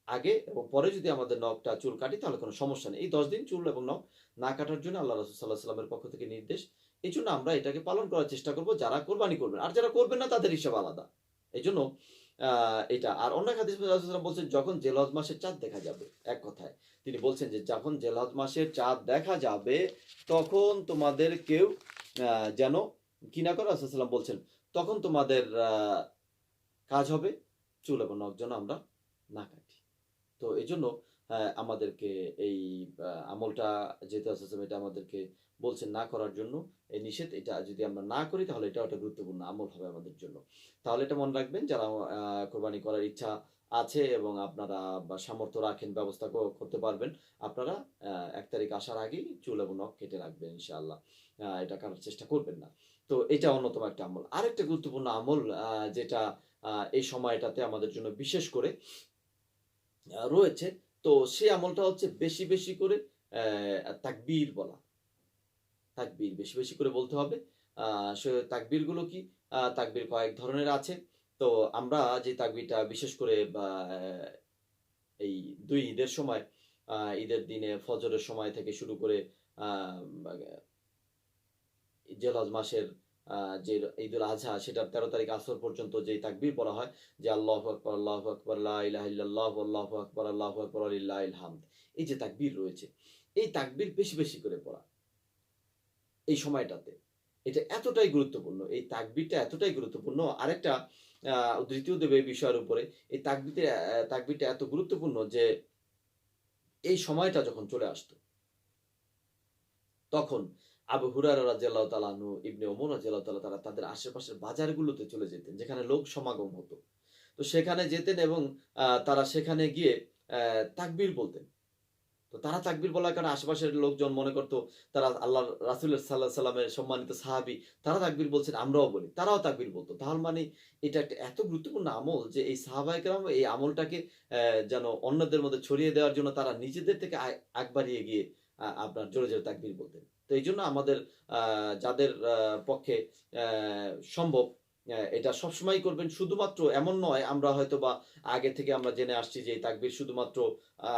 Speaker 1: আগে এবং পরে যদি আমাদের নখটা চুল কাটি, তাহলে কোনো সমস্যা নেই। এই ১০ দিন চুল এবং নখ না কাটার জন্য আল্লাহ রাসূল সাল্লাল্লাহু আলাইহি ওয়াসাল্লামের পক্ষ থেকে নির্দেশ। এজন্য আমরা এটাকে পালন করার চেষ্টা করব যারা কোরবানি করবেন। আর যারা করবেন না তাদের হিসাব আলাদা। এজন্য আ এটা। আর অন্য এক হাদিসে রাসূল সাল্লাল্লাহু আলাইহি ওয়াসাল্লাম বলছেন, যখন জিলহজ মাসের চাঁদ দেখা যাবে, এক কথায় তিনি বলছেন যে যখন জিলহজ মাসের চাঁদ দেখা যাবে, তখন তোমাদের কেউ যেন কি না করে, রাসূল সাল্লাল্লাহু আলাইহি ওয়াসাল্লাম বলছেন, তখন তোমাদের কাজ হবে চুল এবং নখ যেন আমরা না কাটি। তো এজন্য আমাদেরকে এই আমলটা, যেহেতু রাসূল সাল্লাল্লাহু আলাইহি ওয়াসাল্লাম এটা আমাদেরকে বলছেন না করার জন্য, এই নিষেধ, এটা যদি আমরা না করি তাহলে এটাও একটা গুরুত্বপূর্ণ আমল হবে আমাদের জন্য। তাহলে এটা মনে রাখবেন, যারা কোরবানি করার ইচ্ছা আছে এবং আপনারা বা সামর্থ্য রাখেন, ব্যবস্থা করতে পারবেন, আপনারা ১ তারিখ আসার আগেই চুল এবং নখ কেটে রাখবেন ইনশাআল্লাহ। এটা কাটার চেষ্টা করবেন না। তো এটা অন্যতম একটা আমল। আরেকটা গুরুত্বপূর্ণ আমল যেটা এই সময়টাতে আমাদের জন্য বিশেষ করে রয়েছে। তো সেই আমলটা হচ্ছে বেশি, বেশি করে তাকবীর বলা। তাকবীর বেশি, বেশি করে বলতে হবে। আ সে তাকবীর গুলো কি? তাকবীর কয়েক ধরনের আছে। তো আমরা যে তাকবীরটা বিশেষ করে এই ২ ঈদের সময়, ঈদের দিনে ফজরের সময় থেকে শুরু করে আ জিলহজ মাসের আ যে ঈদুল আযহা, সেটার ১৩ তারিখ আসর পর্যন্ত যেই তাকবীর পড়া হয়, যে আল্লাহু আকবার, আল্লাহু আকবার, লা ইলাহা ইল্লাল্লাহ, আল্লাহু আকবার, আল্লাহু আকবার, ওয়ালিল্লাহিল হামদ। এই যে তাকবীর রয়েছে, এই তাকবীর বেশি, বেশি করে পড়া এই সময়টাতে। এটা এতটাই গুরুত্বপূর্ণ। এই তাকবীরটা এতটাই গুরুত্বপূর্ণ। আরেকটা আ উদ্ধৃতিও দেবে এই বিষয়ের উপরে। এই তাকবীরটা এত গুরুত্বপূর্ণ যে এই সময়টা যখন চলে আসতো, তখন আবু হুরায়রা রাদিয়াল্লাহু তাআলা আনহু, ইবনে ওমর রাদিয়াল্লাহু তাআলা, তারা তাদের আশেপাশের বাজারগুলোতে চলে যেতেন, যেখানে লোক সমাগম হতো। তো সেখানে যেতেন এবং তারা সেখানে গিয়ে তাকবীর বলতেন। তো তারা তাকবীর বলার কারণে আশেপাশের লোকজন মনে করত তারা আল্লাহর রাসূলের সাল্লাল্লাহু আলাইহি সাল্লামের সম্মানিত সাহাবী, তারা তাকবীর বলছেন, আমরাও বলি। তারাও তাকবীর বলত। তার মানে এটা একটা এত গুরুত্বপূর্ণ আমল যে এই সাহাবায়ে কেরাম এই আমলটাকে যেন অন্যদের মধ্যে ছড়িয়ে দেওয়ার জন্য তারা নিজেদের থেকে আগ বাড়িয়ে গিয়ে আপনার জোরে, জোরে তাকবীর বলতেন। তো এইজন্য আমাদের আ যাদের পক্ষে সম্ভব, এটা সবসময়ই করবেন। শুধুমাত্র এমন নয়, আমরা হয়তোবা আগে থেকে আমরা জেনে আসছি যে এই তাকবীর শুধুমাত্র আ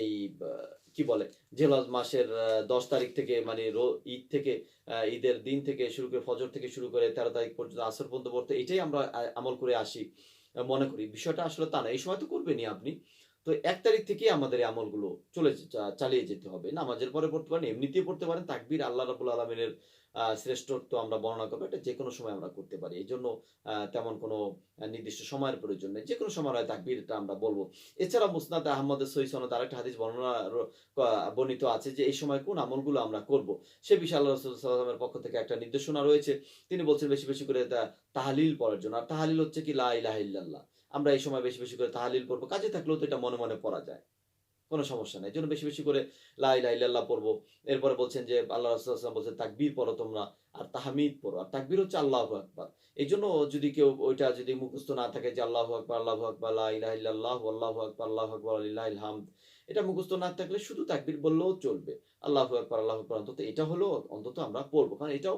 Speaker 1: এই বা কি বলে? জিলহজ মাসের ১০ তারিখ থেকে, মানে ঈদ থেকে, ঈদের দিন থেকে শুরু করে, ফজর থেকে শুরু করে ১৩ তারিখ পর্যন্ত আসর পর্যন্ত পড়তে, এটাই আমরা আমল করে আসি মনে করি। বিষয়টা আসলে তা না। এই সময় তো করবেনই আপনি। তো 1 তারিখ থেকেই আমাদের এই আমলগুলো চালিয়ে যেতে হবে। নামাজের পরে পড়তে পারেন, এমনিতেই পড়তে পারেন। তাকবীর আল্লাহ রাব্বুল আলামিনের শ্রেষ্ঠত্ব আমরা বর্ণনা করব। এটা যেকোনো সময় আমরা করতে পারি। এজন্য তেমন কোনো নির্দিষ্ট সময়ের প্রয়োজন নেই। যেকোনো সময় তাকবীরটা আমরা বলব। এছাড়া মুসনাদ আহমদের সহিহ সনদে আরেকটা হাদিস বর্ণিত আছে যে এই সময় কোন আমলগুলো আমরা করব। সে বিষয়ে আল্লাহ রাসূল সাল্লাল্লাহু আলাইহি ওয়াসাল্লামের পক্ষ থেকে একটা নির্দেশনা রয়েছে। তিনি বলছেন বেশি, বেশি করে তাহলিল পড়ার জন্য। আর তাহলিল হচ্ছে কি লা ইলাহা ইল্লাল্লাহ। আমরা এই সময় বেশি, বেশি করে তাহলিল পড়ব। কাজে থাকলেও তো এটা মনে, মনে পড়া যায়। কোন সমস্যা নাই। এজন্য বেশি, বেশি করে লা ইলাহা ইল্লাল্লাহ পড়ব। এরপরে বলছেন যে আল্লাহ রাসূল সাল্লাল্লাহু আলাইহি ওয়াসাল্লাম বলছেন তাকবীর পড়ো তোমরা আর তাহমিদ পড়ো। আর তাকবীর হচ্ছে আল্লাহু আকবার। এজন্য যদি কেউ ওইটা যদি মুখস্থ না থাকে যে আল্লাহু আকবার, আল্লাহু আকবার, লা ইলাহা ইল্লাল্লাহ, আল্লাহু আকবার, আল্লাহু আকবার, লিল্লাহিল হামদ। এটা মুখস্থ না থাকলে শুধু তাকবীর বললেও চলবে। আল্লাহু আকবার, আল্লাহু আকবার অন্তত এটা হলো অন্তত আমরা পড়ব। কারণ এটাও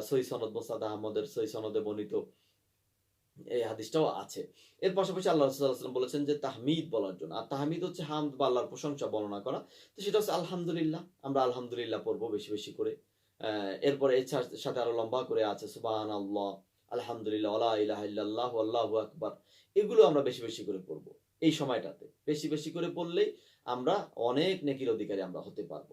Speaker 1: সহিহ সনদ মুসনাদ আহমদের সহিহ সনদে বর্ণিত এই হাদিসটাও আছে। এর পাশাপাশি আল্লাহ রাসূল সাল্লাল্লাহু আলাইহি ওয়াসাল্লাম বলেছেন যে তাহমিদ বলার জন্য। আর তাহমিদ হচ্ছে হামদ বা আল্লাহর প্রশংসা বর্ণনা করা। তো সেটা হচ্ছে আলহামদুলিল্লাহ। আমরা আলহামদুলিল্লাহ পড়ব বেশি, বেশি করে। এরপরে এর সাথে আরো লম্বা করে আছে সুবহানাল্লাহ, আলহামদুলিল্লাহ, ওয়া লা ইলাহা ইল্লাল্লাহ, আল্লাহু আকবার। এগুলো আমরা বেশি, বেশি করে পড়ব। এই সময়টাতে। বেশি, বেশি করে পড়লেই আমরা অনেক নেকির অধিকারী আমরা হতে পারব।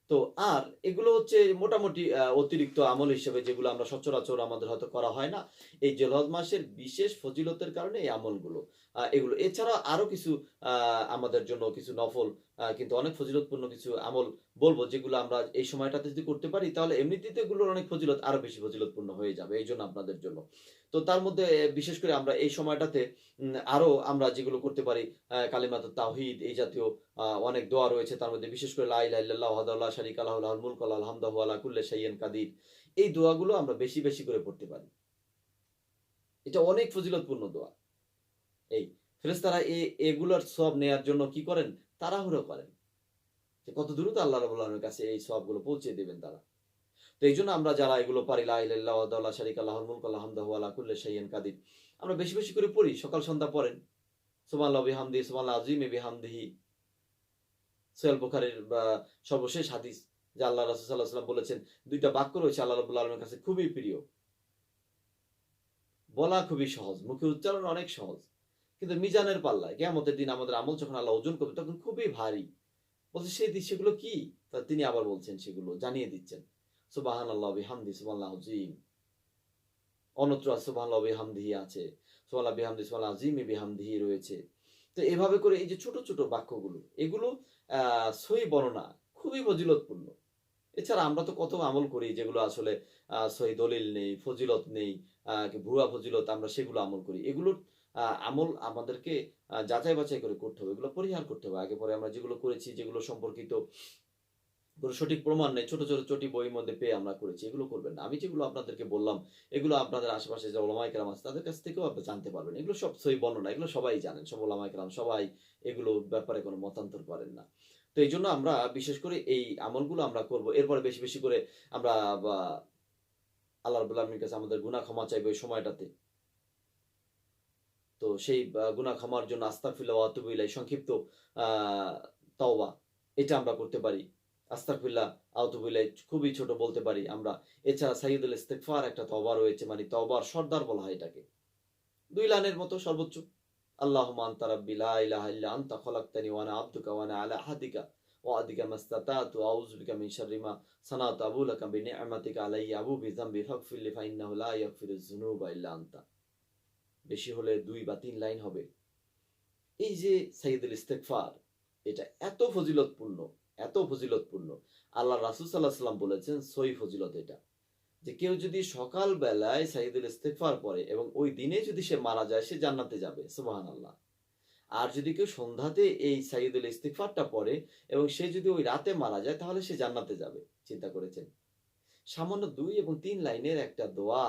Speaker 1: তো আর এগুলো হচ্ছে মোটামুটি অতিরিক্ত আমল হিসেবে যেগুলো আমরা সচরাচর আমাদের হয়তো করা হয় না। এই জিলহজ মাসের বিশেষ ফজিলতের কারণে এই আমলগুলো। এগুলো এছাড়া আরো কিছু আ আমাদের জন্য কিছু নফল কিন্তু অনেক ফজিলতপূর্ণ কিছু আমল বলব যেগুলো আমরা এই সময়টাতে যদি করতে পারি তাহলে এমনিতেই তো এগুলোর অনেক ফজিলত আরো বেশি ফজিলতপূর্ণ হয়ে যাবে। এইজন্য আপনাদের জন্য। তো তার মধ্যে বিশেষ করে আমরা এই সময়টাতে আরো আমরা যেগুলো করতে পারি কালিমাতুত তাওহীদ এই জাতীয় অনেক দোয়া রয়েছে তার মধ্যে বিশেষ করে লা ইলাহা ইল্লাল্লাহু ওয়াহদাহু লা শারীকা লাহু লাহুল মুলকু ওয়া লাহুল হামদু ওয়া হুয়া আলা কুল্লি শাইইন কাদির। এই দোয়াগুলো আমরা বেশি, বেশি করে পড়তে পারি। এটা অনেক ফজিলতপূর্ণ দোয়া। এই ফেরেশতারা এগুলোর সওয়াব নেয়ার জন্য কি করেন? তাড়াহুড়ো করেন। যে কত দ্রুত আল্লাহ রাব্বুল আলামিনের কাছে এই সওয়াবগুলো পৌঁছে দিবেন তারা। তো এইজন্য আমরা যারা এগুলো পারি লা ইলাহা ইল্লাল্লাহু ওয়াহদাহু লা শারীকা লাহুল মুলকু ওয়া লাহুল হামদু ওয়া হুয়া আলা কুল্লি শাইইন কাদির। আমরা বেশি, বেশি করে পড়ি। সকাল সন্ধ্যা পড়েন। সুবহানাল্লাহি ওয়া বিহামদিহি সুবহানাল আযীমি বিহামদিহি। সহিহ বুখারীর সর্বশেষ হাদিস যে আল্লাহ রাসূল সাল্লাল্লাহু আলাইহি ওয়াসাল্লাম বলেছেন, ২ টা বাক্য রয়েছে আল্লাহ রাব্বুল আলামিনের কাছে খুবই প্রিয়। বলা খুবই সহজ, মুখে উচ্চারণ অনেক সহজ। কিন্তু মিজানের পাল্লায় কিয়ামতের দিন আমাদের আমল যখন আল্লাহ ওজন করবে তখন খুবই ভারী। বলছে সেগুলো কি? তা তিনি আবার বলছেন সেগুলো জানিয়ে দিচ্ছেন। সুবহানাল্লাহি ওয়া বিহামদিহি সুবহানাল আযীম। অন্যত্র সুবহানাল্লাহি ওয়া বিহামদিহি আছে। সুবহানাল্লাহি বিহামদিহি সুবহানাল আযীমি বিহামদিহি রয়েছে। তো এভাবে করে এই যে ছোট, ছোট বাক্যগুলো এগুলো আ সহিহ বর্ণনা খুবই ফজিলতপূর্ণ। এছাড়া আমরা তো কত আমল করি যেগুলো আসলে সহি দলিল নেই, ফজিলত নেই, ভুয়া ফজিলত আমরা সেগুলো আমল করি। এগুলোর আমল আমাদেরকে যাচাই বাছাই করে করতে হবে। এগুলো পরিহার করতে হবে। আগে পরে আমরা যেগুলো করেছি, যেগুলো সম্পর্কিত কোনো সঠিক প্রমাণ নেই। ছোট, ছোট চটি বইয়ের মধ্যে পেয়ে আমরা করেছি। এগুলো করবেন না। আমি যেগুলো আপনাদেরকে বললাম, এগুলো আপনাদের আশেপাশে যে ওলামায়ে কেরাম আছে তাদের কাছ থেকেও আপনি জানতে পারবেন। এগুলো সব সহিহ বর্ণনা। এগুলো সবাই জানেন। সব ওলামায়ে কেরাম সবাই এগুলো ব্যাপারে কোনো মতান্তর করেন না। তো এইজন্য আমরা বিশেষ করে এই আমলগুলো আমরা করব। এরপরে বেশি, বেশি করে আমরা বা আল্লাহ রাব্বুল আলামিনের কাছে আমাদের গুনাহ ক্ষমা চাইবো এই সময়টাতে। তো সেই গুনাহ ক্ষমার জন্য আস্তাগফিরুল্লাহ ওয়া আতুবু ইলাইহি সংক্ষিপ্ত আ তাওবা এটা আমরা করতে পারি। আস্তাগফিরুল্লাহ, আতুবু ইলাইহি খুবই ছোট বলতে পারি আমরা। এছাড়া সাইয়্যিদুল ইস্তিগফার একটা তওবা রয়েছে মানে তওবার সর্দার বলা হয় এটাকে। ২ লাইনের মতো সর্বোচ্চ। আল্লাহুম্মা আনতা রাব্বি লা ইলাহা ইল্লা আনতা খলাকতানি ওয়া আনা আবদুকা ওয়া আনা আলা আহদিকা ওয়া আদিকা মাসতাতাতু আউযু বিকা মিন শাররি মা সানাতু আবু লাকা বিনি'মাতিকা আলাইয়া আবু বিযামবি ফাগফিরলি ফা ইন্নাহু লা ইয়াগফিরুয যুনুবা ইল্লা আনতা। বেশি হলে ২ বা ৩ লাইন হবে। এই যে সাইয়্যিদুল ইস্তিগফার এটা এত ফজিলতপূর্ণ, এত ফজিলতপূর্ণ। আল্লাহর রাসূল সাল্লাল্লাহু আলাইহি ওয়াসাল্লাম বলেছেন সহিহ ফজিলত এটা। যে কেউ যদি সকাল বেলায় সাইয়্যিদুল ইস্তিগফার পড়ে এবং ওই দিনে যদি সে মারা যায় সে জান্নাতে যাবে। সুবহানাল্লাহ। আর যদি কেউ সন্ধ্যাতে এই সাইয়্যিদুল ইস্তিগফারটা পড়ে এবং সে যদি ওই রাতে মারা যায় তাহলে সে জান্নাতে যাবে। চিন্তা করেছেন? সামান্য ২ এবং ৩ লাইনের একটা দোয়া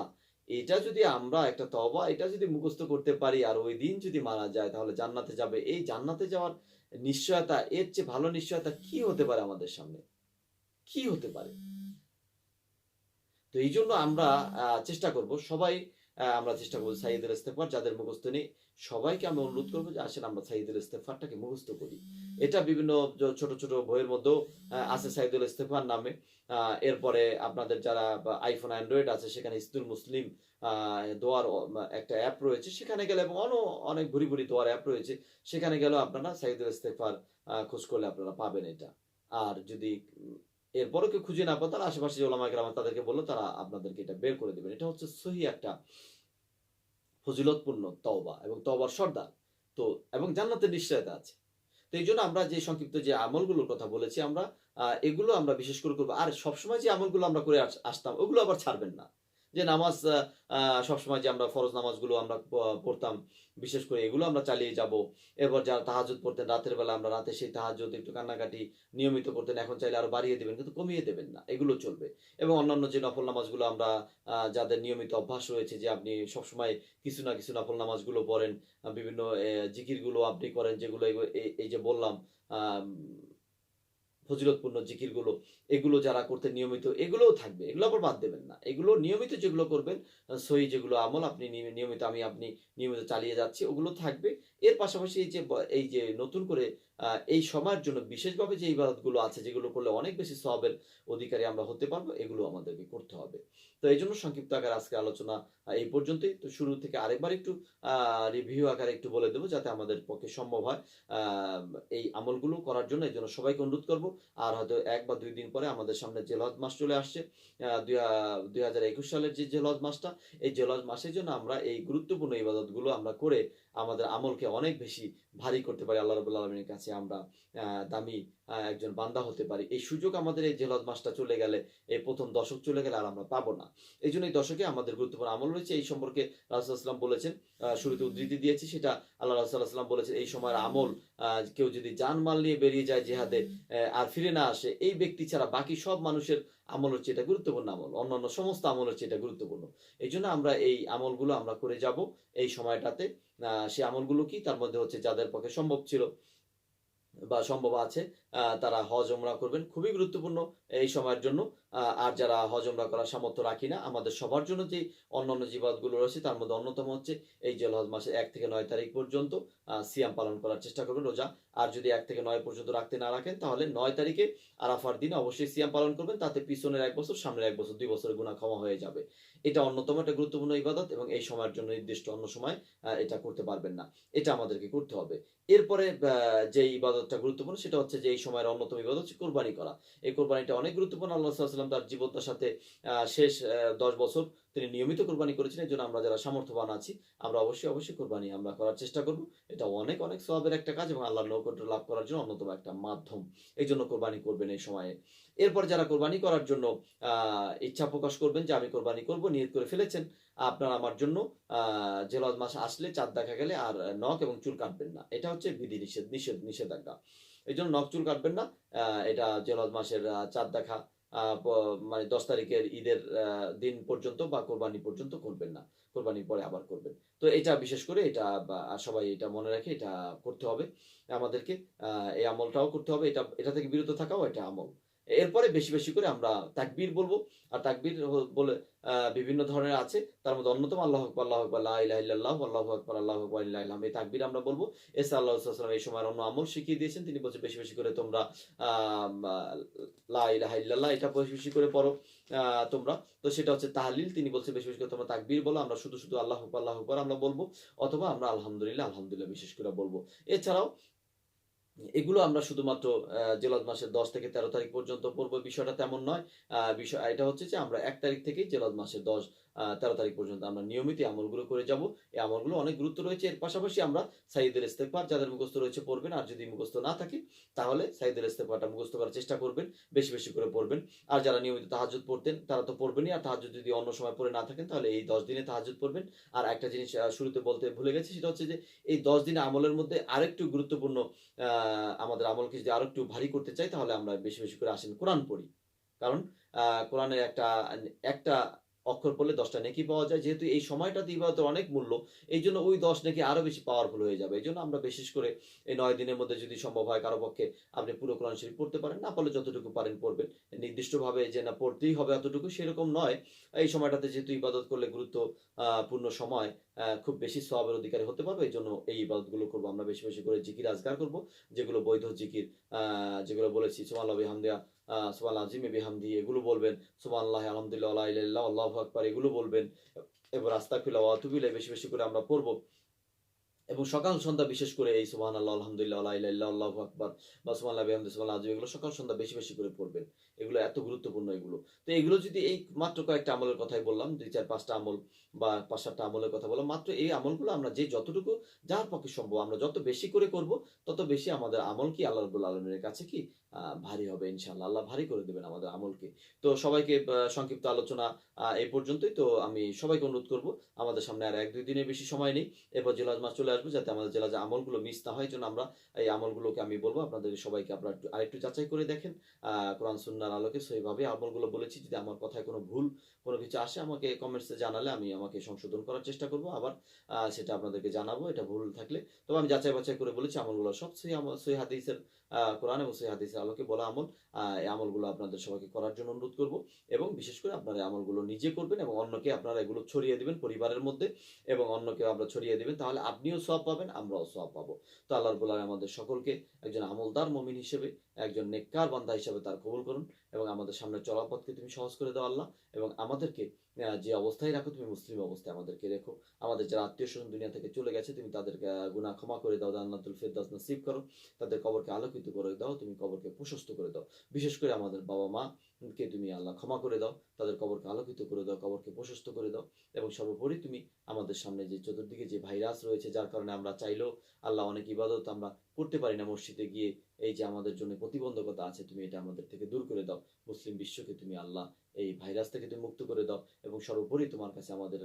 Speaker 1: এটা যদি আমরা একটা তওবা এটা যদি মুখস্থ করতে পারি আর ওই দিন যদি মারা যায় তাহলে জান্নাতে যাবে। এই জান্নাতে যাওয়ার নিশ্চয়তা এর চেয়ে ভালো নিশ্চয়তা কি হতে পারে আমাদের সামনে? কি হতে পারে? তো এইজন্য আমরা চেষ্টা করব সবাই আমরা চেষ্টা করব সাইয়্যিদুল ইস্তেগফার যাদের মুখস্থ নেই সবাইকে আমি অনুরোধ করব যে আসেন আমরা সাইয়্যিদুল ইস্তেগফারটাকে মুখস্থ করি। এটা বিভিন্ন ছোট, ছোট বইয়ের মধ্যেও আছে সাইয়্যিদুল ইস্তেগফার নামে। এরপরে আপনাদের যারা iPhone, Android আছে সেখানে হিসনুল মুসলিম আ দোয়ার একটা অ্যাপ রয়েছে। সেখানে গেলে এবং অনেক ভুরি, ভুরি দোয়ার অ্যাপ রয়েছে। সেখানে গেলেও আপনারা সাইয়্যিদুল ইস্তেগফার খোঁজ করলে আপনারা পাবেন এটা। আর যদি এরপরও কেউ খুঁজে না পান তাহলে আশেপাশে যে ওলামায়ে কেরাম তাদেরকে বললে তারা আপনাদেরকে এটা বের করে দিবেন। এটা হচ্ছে সহিহ একটা ফজিলতপূর্ণ তওবা এবং তওবার সর্দার। তো এবং জান্নাতের নিশ্চয়তা আছে। তো এইজন্য আমরা যে সংক্ষিপ্ত যে আমলগুলোর কথা বলেছি আমরা এগুলো আমরা বিশেষ করে করব। আর সবসময় যে আমলগুলো আমরা করে আসতাম ওগুলো আবার ছাড়বেন না। যে নামাজ আ আ সবসময় যে আমরা ফরজ নামাজগুলো আমরা পড়তাম, বিশেষ করে এগুলো আমরা চালিয়ে যাব। এরপর যারা তাহাজ্জুদ পড়তেন রাতের বেলা আমরা রাতে সেই তাহাজ্জুদ একটু কান্নাকাটি নিয়মিত করতেন। এখন চাইলে আরো বাড়িয়ে দিবেন কিন্তু কমিয়ে দেবেন না। এগুলো চলবে। এবং অন্যান্য যে নফল নামাজগুলো আমরা যাদের নিয়মিত অভ্যাস রয়েছে যে আপনি সবসময় কিছু না কিছু নফল নামাজগুলো পড়েন, বিভিন্ন জিকিরগুলো আপনি করেন যেগুলো এই যে বললাম আম ফজিলতপূর্ণ জিকিরগুলো, এগুলো যারা করতেন নিয়মিত এগুলোও থাকবে। এগুলো আবার বাদ দেবেন না। এগুলো নিয়মিত যেগুলো করবেন, সহিহ যেগুলো আমল আপনি নিয়মিত আপনি নিয়মিত চালিয়ে যাচ্ছি ওগুলো থাকবে। এর পাশাপাশি এই যে নতুন করে এই সময়ের জন্য বিশেষভাবে যে ইবাদতগুলো আছে যেগুলো করলে অনেক বেশি সওয়াবের অধিকারী আমরা হতে পারবো, এগুলো আমাদেরকে করতে হবে। তো এইজন্য সংক্ষিপ্ত আকারে আজকের আলোচনা এই পর্যন্তই। তো শুরু থেকে আরেকবার একটু আ রিভিউ আকারে একটু বলে দেব যাতে আমাদের পক্ষে সম্ভব হয় আ এই আমলগুলো করার জন্য। এজন্য সবাইকে অনুরোধ করব। আর হয়তো ১ বা ২ দিন পরে আমাদের সামনে জিলহজ মাস চলে আসছে। ২০২১ সালের যে জিলহজ মাসটা, এই জিলহজ মাসের জন্য আমরা এই গুরুত্বপূর্ণ ইবাদতগুলো আমরা করে আমাদের আমলকে অনেক বেশি ভারী করতে পারি। আল্লাহ রাব্বুল আলামিনের কাছে আমরা দামি একজন বান্দা হতে পারি। এই সুযোগ আমাদের এই জিলহজ মাসটা চলে গেলে, এই ১ম দশক চলে গেলে আর আমরা পাবো না। এইজন্য এই দশকে আমাদের গুরুত্বপূর্ণ আমল রয়েছে। এই সম্পর্কে রাসূল সাল্লাল্লাহু আলাইহি ওয়াসাল্লাম বলেছেন, শুরুতে উদ্ধৃতি দিয়েছি সেটা আল্লাহ রাসূল সাল্লাল্লাহু আলাইহি ওয়াসাল্লাম বলেছেন, এই সময়ের আমল কেউ যদি জানমাল নিয়ে বেরিয়ে যায় জিহাদে আর ফিরে না আসে, এই ব্যক্তি ছাড়া বাকি সব মানুষের আমল হচ্ছে এটা গুরুত্বপূর্ণ আমল। অন্যান্য সমস্ত আমল হচ্ছে এটা গুরুত্বপূর্ণ। এইজন্য আমরা এই আমলগুলো আমরা করে যাব এই সময়টাতে। সেই আমলগুলো কি? তার মধ্যে হচ্ছে যাদের পক্ষে সম্ভব ছিল বা সম্ভব আছে তারা হজ ওমরা করবেন। খুবই গুরুত্বপূর্ণ এই সময়ের জন্য। আর যারা হজ ওমরা করার সামর্থ্য রাখি না, আমাদের সবার জন্য যে অন্যান্য যে ইবাদতগুলো রয়েছে তার মধ্যে অন্যতম হচ্ছে এই জিলহজ মাসের ১ থেকে ৯ তারিখ পর্যন্ত সিয়াম পালন করার চেষ্টা করবেন, রোজা। আর যদি ১ থেকে ৯ পর্যন্ত রাখতে না রাখেন তাহলে ৯ তারিখে আরাফার দিন অবশ্যই সিয়াম পালন করবেন। তাতে পিছনের ১ বছর, সামনের ১ বছর, ২ বছরের গুনাহ ক্ষমা হয়ে যাবে। এটা অন্যতম একটা গুরুত্বপূর্ণ ইবাদত এবং এই সময়ের জন্য নির্দিষ্ট অন্য সময় এটা করতে পারবেন না। এটা আমাদেরকে করতে হবে। এরপরে যে ইবাদতটা গুরুত্বপূর্ণ সেটা হচ্ছে যে এই সময়ের অন্যতম ইবাদত হচ্ছে কোরবানি করা। এই কোরবানিটা অনেক গুরুত্বপূর্ণ। আল্লাহ সাল্লাল্লাহু আলাইহি ওয়াসাল্লাম তার জীবদ্দশাতে শেষ ১০ বছর তিনি নিয়মিত কোরবানি করেছেন। এজন্য আমরা যারা সামর্থ্যবান আছি আমরা অবশ্যই কোরবানি আমরা করার চেষ্টা করব। এটা অনেক সওয়াবের একটা কাজ এবং আল্লাহর নৈকট্য লাভ করার জন্য অন্যতম একটা মাধ্যম। এইজন্য কোরবানি করবেন এই সময়ে। এরপর যারা কোরবানি করার জন্য আ ইচ্ছা প্রকাশ করবেন যে আমি কোরবানি করব, নিয়ত করে ফেলেছেন, আপনারা আমার জন্য আ জিলহজ মাস আসলে চাঁদ দেখা গেলে আর নখ এবং চুল কাটবেন না। এটা হচ্ছে বিধি নিষেধাজ্ঞা। এজন্য নখ চুল কাটবেন না। আ এটা জিলহজ মাসের চাঁদ দেখা আ প মানে ১০ তারিখের ঈদের দিন পর্যন্ত বা কোরবানি পর্যন্ত করবেন না। কোরবানির পরে আবার করবেন। তো এটা বিশেষ করে এটা সবাই এটা মনে রাখে এটা করতে হবে আমাদেরকে। আ এই আমলটাও করতে হবে। এটা থেকে বিরত থাকাও একটা আমল। এরপরে বেশি করে আমরা তাকবীর বলব। আর তাকবীর বলে বিভিন্ন ধরনের আছে। তার মধ্যে অন্যতম আল্লাহু আকবার, আল্লাহু আকবার, লা ইলাহা ইল্লাল্লাহ, আল্লাহু আকবার, আল্লাহু আকবার, লিল্লাহিল হামদ। এই তাকবীর আমরা বলব। এছাড়া আল্লাহ রাসূল সাল্লাল্লাহু আলাইহি ওয়াসাল্লাম এই সময়ের অন্য আমল শিখিয়ে দিয়েছেন। তিনি বলছেন বেশি করে তোমরা আম আ লা ইলাহা ইল্লাল্লাহ এটা বেশি করে পড়ো তোমরা। তো সেটা হচ্ছে তাহলিল। তিনি বলছেন বেশি করে তোমরা তাকবীর বলো। আমরা শুধু আল্লাহু আকবার, আল্লাহু আকবার আমরা বলব। অথবা আমরা আলহামদুলিল্লাহ, আলহামদুলিল্লাহ বিশেষ করে বলব। এছাড়াও এগুলো আমরা শুধুমাত্র জিলহজ মাসের ১০ থেকে ১৩ তারিখ পর্যন্ত পড়ব বিষয়টা তেমন নয়। এটা হচ্ছে যে আমরা ১ তারিখ থেকেই জিলহজ মাসের ১০-১৩ তারিখ পর্যন্ত আমরা নিয়মিত এই আমলগুলো করে যাব। এই আমলগুলো অনেক গুরুত্ব রয়েছে। এর পাশাপাশি আমরা সাইয়্যিদুল ইস্তেগফার যাদের মুখস্থ রয়েছে পড়বেন। আর যদি মুখস্থ না থাকে তাহলে সাইয়্যিদুল ইস্তেগফারটা মুখস্থ করার চেষ্টা করবেন। বেশি করে পড়বেন। আর যারা নিয়মিত তাহাজ্জুদ পড়তেন তারা তো পড়বেনই। আর তাহাজ্জুদ যদি অন্য সময় পড়ে না থাকেন তাহলে এই ১০ দিনে তাহাজ্জুদ পড়বেন। আর একটা জিনিস শুরুতে বলতে ভুলে গেছি সেটা হচ্ছে যে এই ১০ দিনে আমলের মধ্যে আরেকটু গুরুত্বপূর্ণ আ আমাদের আমলকে যদি আরেকটু ভারী করতে চাই তাহলে আমরা বেশি করে আসেন কোরআন পড়ি। কারণ আ কোরআনের একটা অক্ষর পড়লে 10টা নেকি পাওয়া যায়। যেহেতু এই সময়টাতে ইবাদতের অনেক মূল্য, এইজন্য ওই 10 নেকি আরো বেশি পাওয়ারফুল হয়ে যাবে। এজন্য আমরা বিশেষ করে এই 9 দিনের মধ্যে যদি সম্ভব হয় কারো পক্ষে আপনি পুরো কোরআন শরীফ পড়তে পারেন, না পারলে যতটুকু পারেন পড়বেন। নির্দিষ্টভাবে যে না পড়তেই হবে এতটুকু সেরকম নয়। এই সময়টাতে যেহেতু ইবাদত করলে পূর্ণ সময় খুব বেশি সওয়াবের অধিকারী হতে পারবো। এইজন্য এই ইবাদতগুলো করব। আমরা বেশি, বেশি করে জিকির আজকার করব। যেগুলো বৈধ জিকির আ যেগুলো বলেছি সুবহানাল্লাহ বিহামদিহি সুবহানাল আযীম বিহামদিহি এগুলো বলবেন। সুবহানাল্লাহি আলহামদুলিল্লাহ ওয়া লা ইলাহা ইল্লাল্লাহ আল্লাহু আকবার এগুলো বলবেন। এবার আস্তাগফিরুল্লাহ ওয়া আতুবু ইলাইহি বেশি, বেশি করে আমরা পড়ব। এবং সকাল সন্ধ্যা বিশেষ করে এই সুবহানাল্লাহ, আলহামদুলিল্লাহ, লা ইলাহা ইল্লাল্লাহ, আল্লাহু আকবার বা সুবহানাল্লাহি ওয়া বিহামদিহি সুবহানাল আযীম এগুলো সকাল সন্ধ্যা বেশি, বেশি করে পড়বেন। এগুলো এত গুরুত্বপূর্ণ এগুলো। তো এগুলো যদি এই মাত্র কয়েকটা আমলের কথাই বললাম, ২, ৪, ৫ টা আমল বা ৫, ৭ টা আমলের কথা বললাম। মাত্র এই আমলগুলো আমরা যে যতটুকু যার পক্ষে সম্ভব আমরা যত বেশি করে করব, তত বেশি আমাদের আমল কি আল্লাহ রাব্বুল আলামিনের কাছে কি ভারী হবে ইনশাআল্লাহ। আল্লাহ ভারী করে দিবেন আমাদের আমলকে। তো সবাইকে সংক্ষিপ্ত আলোচনা এই পর্যন্তই। তো আমি সবাইকে অনুরোধ করব আমাদের সামনে আর ১-২ দিনের বেশি সময় নেই। এরপর জিলহজ মাস চলে আসবে যাতে আমাদের জিলহজ আমলগুলো মিস না হয়। এজন্য আমরা এই আমলগুলোকে আমি বলব আপনাদের সবাইকে আপনারা আরেকটু যাচাই করে দেখেন। কোরআন সুন্নাহর আলোকে সহিভাবে আমলগুলো বলেছি। যদি আমার কথায় কোনো ভুল কোনো কিছু আসে আমাকে কমেন্টসে জানালে আমি আমাকে সংশোধন করার চেষ্টা করব। আবার সেটা আপনাদেরকে জানাবো এটা ভুল থাকলে। তবে আমি যাচাই বাছাই করে বলেছি আমলগুলো সব সহিহ হাদিসের কোরআন এবং সহিহ হাদিসের আলোকে বলা আমল। এই আমলগুলো আপনাদের সবাইকে করার জন্য অনুরোধ করব এবং বিশেষ করে আপনারা এই আমলগুলো নিজে করবেন এবং অন্যকে আপনারা এগুলো ছড়িয়ে দিবেন পরিবারের মধ্যে এবং অন্যকেও আমরা ছড়িয়ে দিবেন। তাহলে আপনিও সওয়াব পাবেন, আমরাও সওয়াব পাবো। তো আল্লাহ রাব্বুল আলামিন আমাদের সকলকে একজন আমলদার মুমিন হিসেবে, একজন নেককার বান্দা হিসেবে তার কবুল করুন এবং আমাদের সামনে চলার পথকে তুমি সহজ করে দাও আল্লাহ এবং আমাদেরকে যে অবস্থায় রাখো তুমি মুসলিম অবস্থায় আমাদেরকে রেখো। আমাদের যারা আত্মীয়স্বজন দুনিয়া থেকে চলে গেছে তুমি তাদেরকে গুনাহ ক্ষমা করে দাও, জান্নাতুল ফেরদাউস নসিব করো। তাদের কবরকে আলোকিত করে দাও, তুমি কবরকে প্রশস্ত করে দাও। বিশেষ করে আমাদের বাবা-মা কে তুমি আল্লাহ ক্ষমা করে দাও, তাদের কবরকে আলোকিত করে দাও, কবরকে প্রশস্ত করে দাও এবং সর্বোপরি তুমি আমাদের সামনে যে চতুর্দিকে যে ভাইরাস রয়েছে যার কারণে আমরা চাইলেও আল্লাহ অনেক ইবাদত আমরা করতে পারি না মসজিদে গিয়ে, এই যে আমাদের জন্য প্রতিবন্ধকতা আছে তুমি এটা আমাদের থেকে দূর করে দাও। মুসলিম বিশ্বকে তুমি আল্লাহ এই ভাইরাস থেকে তুমি মুক্ত করে দাও এবং সর্বোপরি তোমার কাছে আমাদের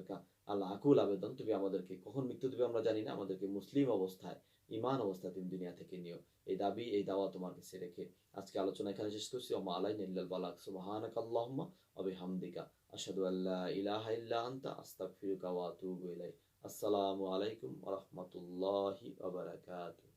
Speaker 1: আল্লাহ আকুল আবেদন তুমি আমাদেরকে কখন মৃত্যু দেবে আমরা জানি না, আমাদেরকে মুসলিম অবস্থায় ঈমান অবস্থায় তুমি দুনিয়া থেকে নিও। এই দাবি এই দাওয়া তোমার কাছে রেখে আজকে আলোচনা এখানে শেষ করছি। ওমা আলাইনা ইল্লাল বালাগ সুবহানাকাল্লাহুম্মা ওয়া বিহামদিকা আশহাদু আল্লা ইলাহা ইল্লা আনতা আস্তাগফিরুকা ওয়া আতুবু ইলাইক। আসসালামু আলাইকুম ওয়া রাহমাতুল্লাহি ওয়া বারাকাতুহু।